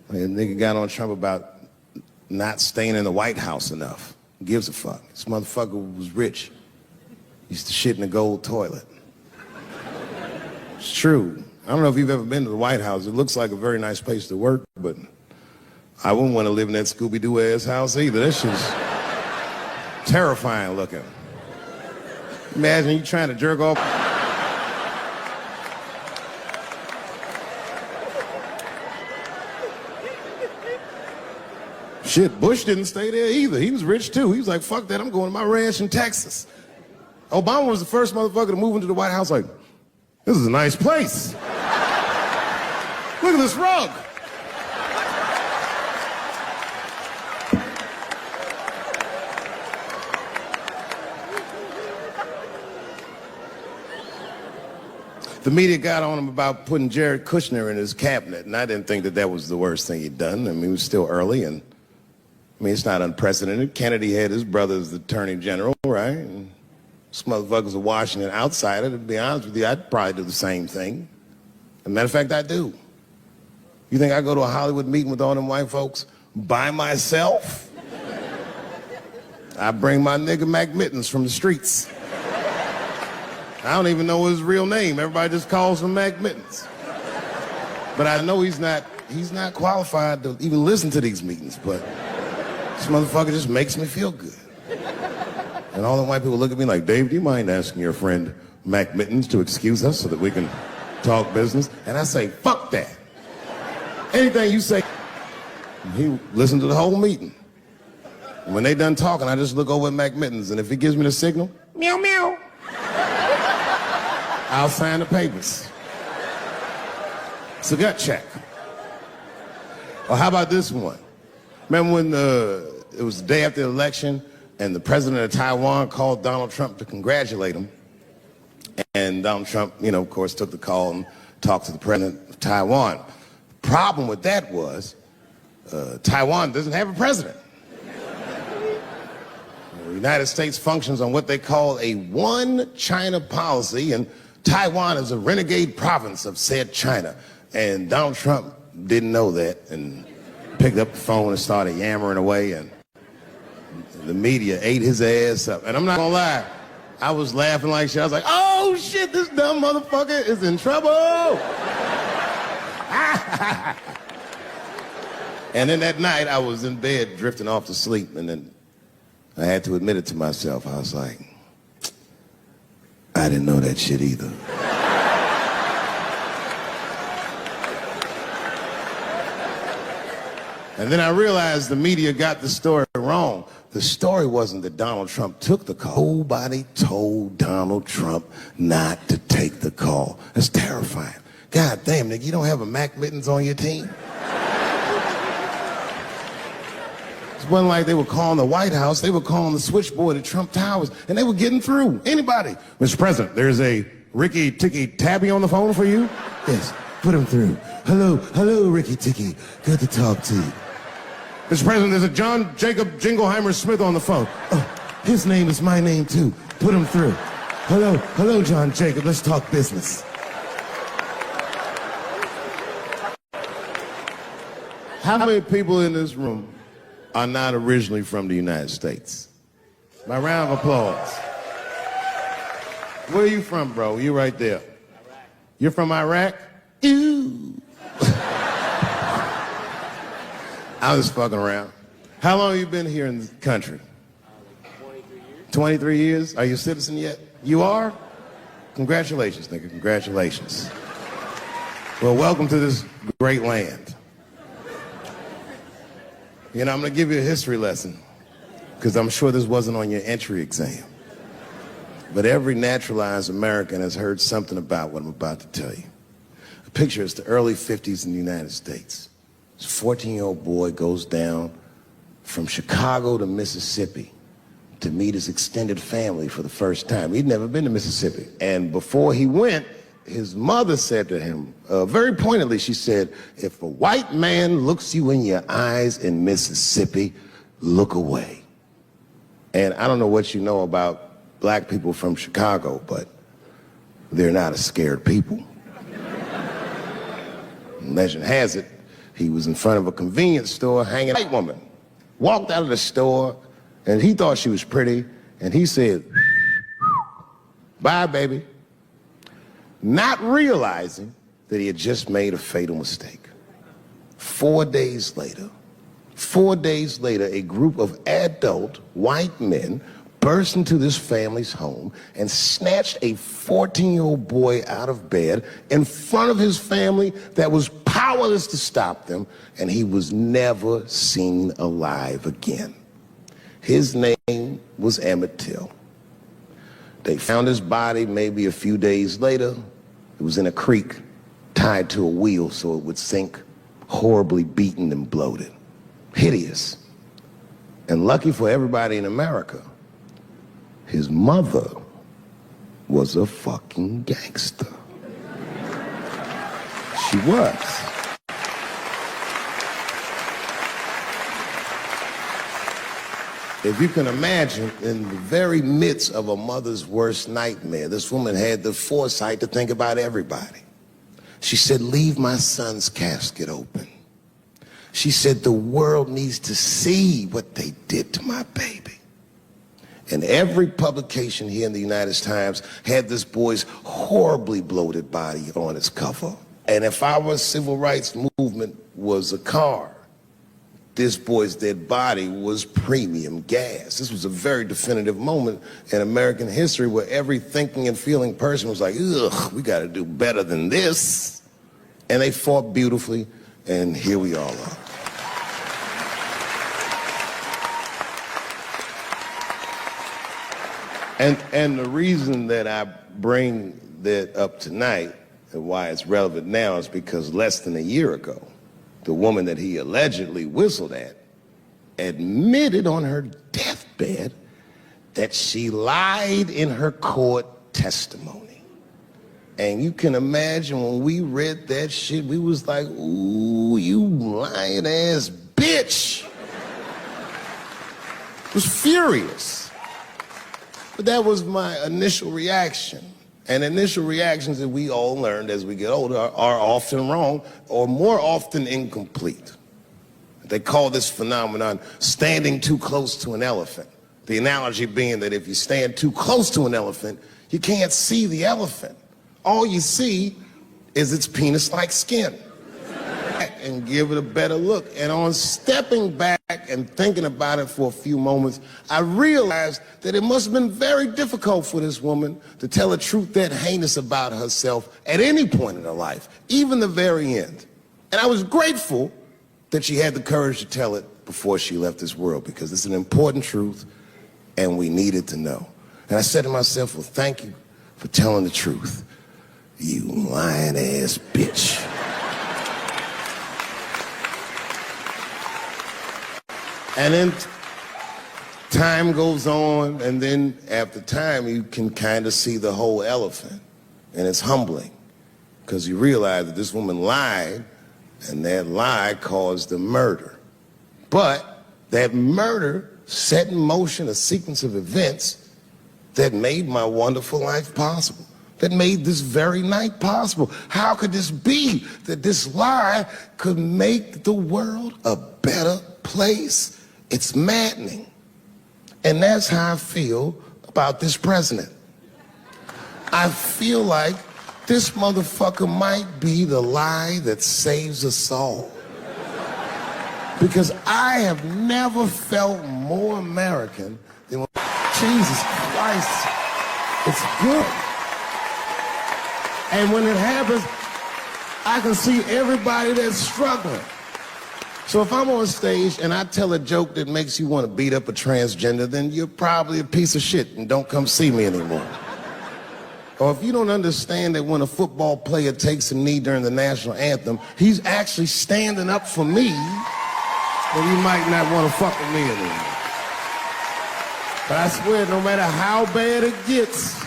I mean, a nigga got on Trump about not staying in the White House enough. Who gives a fuck? This motherfucker was rich. Used to shit in a gold toilet. It's true. I don't know if you've ever been to the White House. It looks like a very nice place to work, but I wouldn't want to live in that Scooby-Doo ass house either. That shit's terrifying looking. Imagine you trying to jerk off. Shit, Bush didn't stay there either. He was rich too. He was like, fuck that, I'm going to my ranch in Texas. Obama was the first motherfucker to move into the White House like, this is a nice place. Look at this rug. The media got on him about putting Jared Kushner in his cabinet, and I didn't think that that was the worst thing he'd done. I mean, it was still early, and I mean, it's not unprecedented. Kennedy had his brother as the attorney general, right? And this motherfucker's a Washington outsider. To be honest with you, I'd probably do the same thing. As a matter of fact, I do. You think I go to a Hollywood meeting with all them white folks by myself? I bring my nigga Mac Mittens from the streets. I don't even know his real name. Everybody just calls him Mac Mittens. But I know he's not qualified to even listen to these meetings, but this motherfucker just makes me feel good. And all the white people look at me like, Dave, do you mind asking your friend Mac Mittens to excuse us so that we can talk business? And I say, fuck that. Anything you say. He listened to the whole meeting. When they done talking, I just look over at Mac Mittens, and if he gives me the signal, meow, meow, I'll sign the papers. It's a gut check. Or how about this one? Remember when it was the day after the election and the president of Taiwan called Donald Trump to congratulate him? And Donald Trump, of course, took the call and talked to the president of Taiwan. The problem with that was Taiwan doesn't have a president. The United States functions on what they call a one China policy, and Taiwan is a renegade province of said China. And Donald Trump didn't know that and picked up the phone and started yammering away, and the media ate his ass up. And I'm not gonna lie, I was laughing like shit. I was like, oh shit, this dumb motherfucker is in trouble. And then that night I was in bed drifting off to sleep, and then I had to admit it to myself. I was like, I didn't know that shit either. And then I realized the media got the story wrong. The story wasn't that Donald Trump took the call. Nobody told Donald Trump not to take the call. That's terrifying. God damn, nigga, you don't have a Mac Mittens on your team? It wasn't like they were calling the White House. They were calling the switchboard at Trump Towers, and they were getting through. Anybody. Mr. President, there's a Ricky Ticky Tabby on the phone for you? Yes, put him through. Hello, Ricky Ticky. Good to talk to you. Mr. President, there's a John Jacob Jingleheimer Smith on the phone. Oh, his name is my name, too. Put him through. Hello, John Jacob. Let's talk business. How many people in this room are not originally from the United States? My round of applause. Where are you from, bro? You right there. You're from Iraq? Ew. I was fucking around. How long have you been here in the country? 23 years. 23 years? Are you a citizen yet? You are? Congratulations, nigga. Congratulations. Well, welcome to this great land. I'm going to give you a history lesson, because I'm sure this wasn't on your entry exam. But every naturalized American has heard something about what I'm about to tell you. A picture is the early 50s in the United States. This 14-year-old boy goes down from Chicago to Mississippi to meet his extended family for the first time. He'd never been to Mississippi. And before he went, his mother said to him, very pointedly, she said, if a white man looks you in your eyes in Mississippi, look away. And I don't know what you know about black people from Chicago, but they're not a scared people. Legend has it, he was in front of a convenience store hanging. A white woman walked out of the store, and he thought she was pretty, and he said, bye, baby. Not realizing that he had just made a fatal mistake. 4 days later, a group of adult white men burst into this family's home and snatched a 14-year-old boy out of bed in front of his family that was powerless to stop them, and he was never seen alive again. His name was Emmett Till. They found his body maybe a few days later. It was in a creek, tied to a wheel so it would sink, horribly beaten and bloated. Hideous. And lucky for everybody in America, his mother was a fucking gangster. She was. If you can imagine, in the very midst of a mother's worst nightmare, this woman had the foresight to think about everybody. She said, leave my son's casket open. She said, the world needs to see what they did to my baby. And every publication here in the United Times had this boy's horribly bloated body on its cover. And if our civil rights movement was a car, this boy's dead body was premium gas. This was a very definitive moment in American history where every thinking and feeling person was like, ugh, we got to do better than this. And they fought beautifully, and here we all are. And the reason that I bring that up tonight and why it's relevant now is because less than a year ago, the woman that he allegedly whistled at admitted on her deathbed that she lied in her court testimony. And you can imagine when we read that shit, we was like, ooh, you lying ass bitch. Was furious. But that was my initial reaction. And initial reactions that we all learned as we get older are often wrong or more often incomplete. They call this phenomenon standing too close to an elephant. The analogy being that if you stand too close to an elephant, you can't see the elephant. All you see is its penis-like skin. And give it a better look. And on stepping back and thinking about it for a few moments, I realized that it must have been very difficult for this woman to tell a truth that heinous about herself at any point in her life, even the very end. And I was grateful that she had the courage to tell it before she left this world, because it's an important truth and we needed to know. And I said to myself, well, thank you for telling the truth, you lying ass bitch. And then time goes on, and then after time, you can kind of see the whole elephant. And it's humbling, because you realize that this woman lied, and that lie caused the murder. But that murder set in motion a sequence of events that made my wonderful life possible, that made this very night possible. How could this be that this lie could make the world a better place? It's maddening. And that's how I feel about this president. I feel like this motherfucker might be the lie that saves us all. Because I have never felt more American than when, Jesus Christ, it's good. And when it happens, I can see everybody that's struggling. So if I'm on stage and I tell a joke that makes you want to beat up a transgender, then you're probably a piece of shit and don't come see me anymore. Or if you don't understand that when a football player takes a knee during the national anthem, he's actually standing up for me, then you might not want to fuck with me anymore. But I swear, no matter how bad it gets,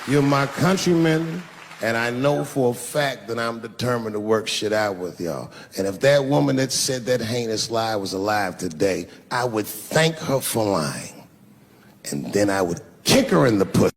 you're my countrymen. And I know for a fact that I'm determined to work shit out with y'all. And if that woman that said that heinous lie was alive today, I would thank her for lying. And then I would kick her in the pussy.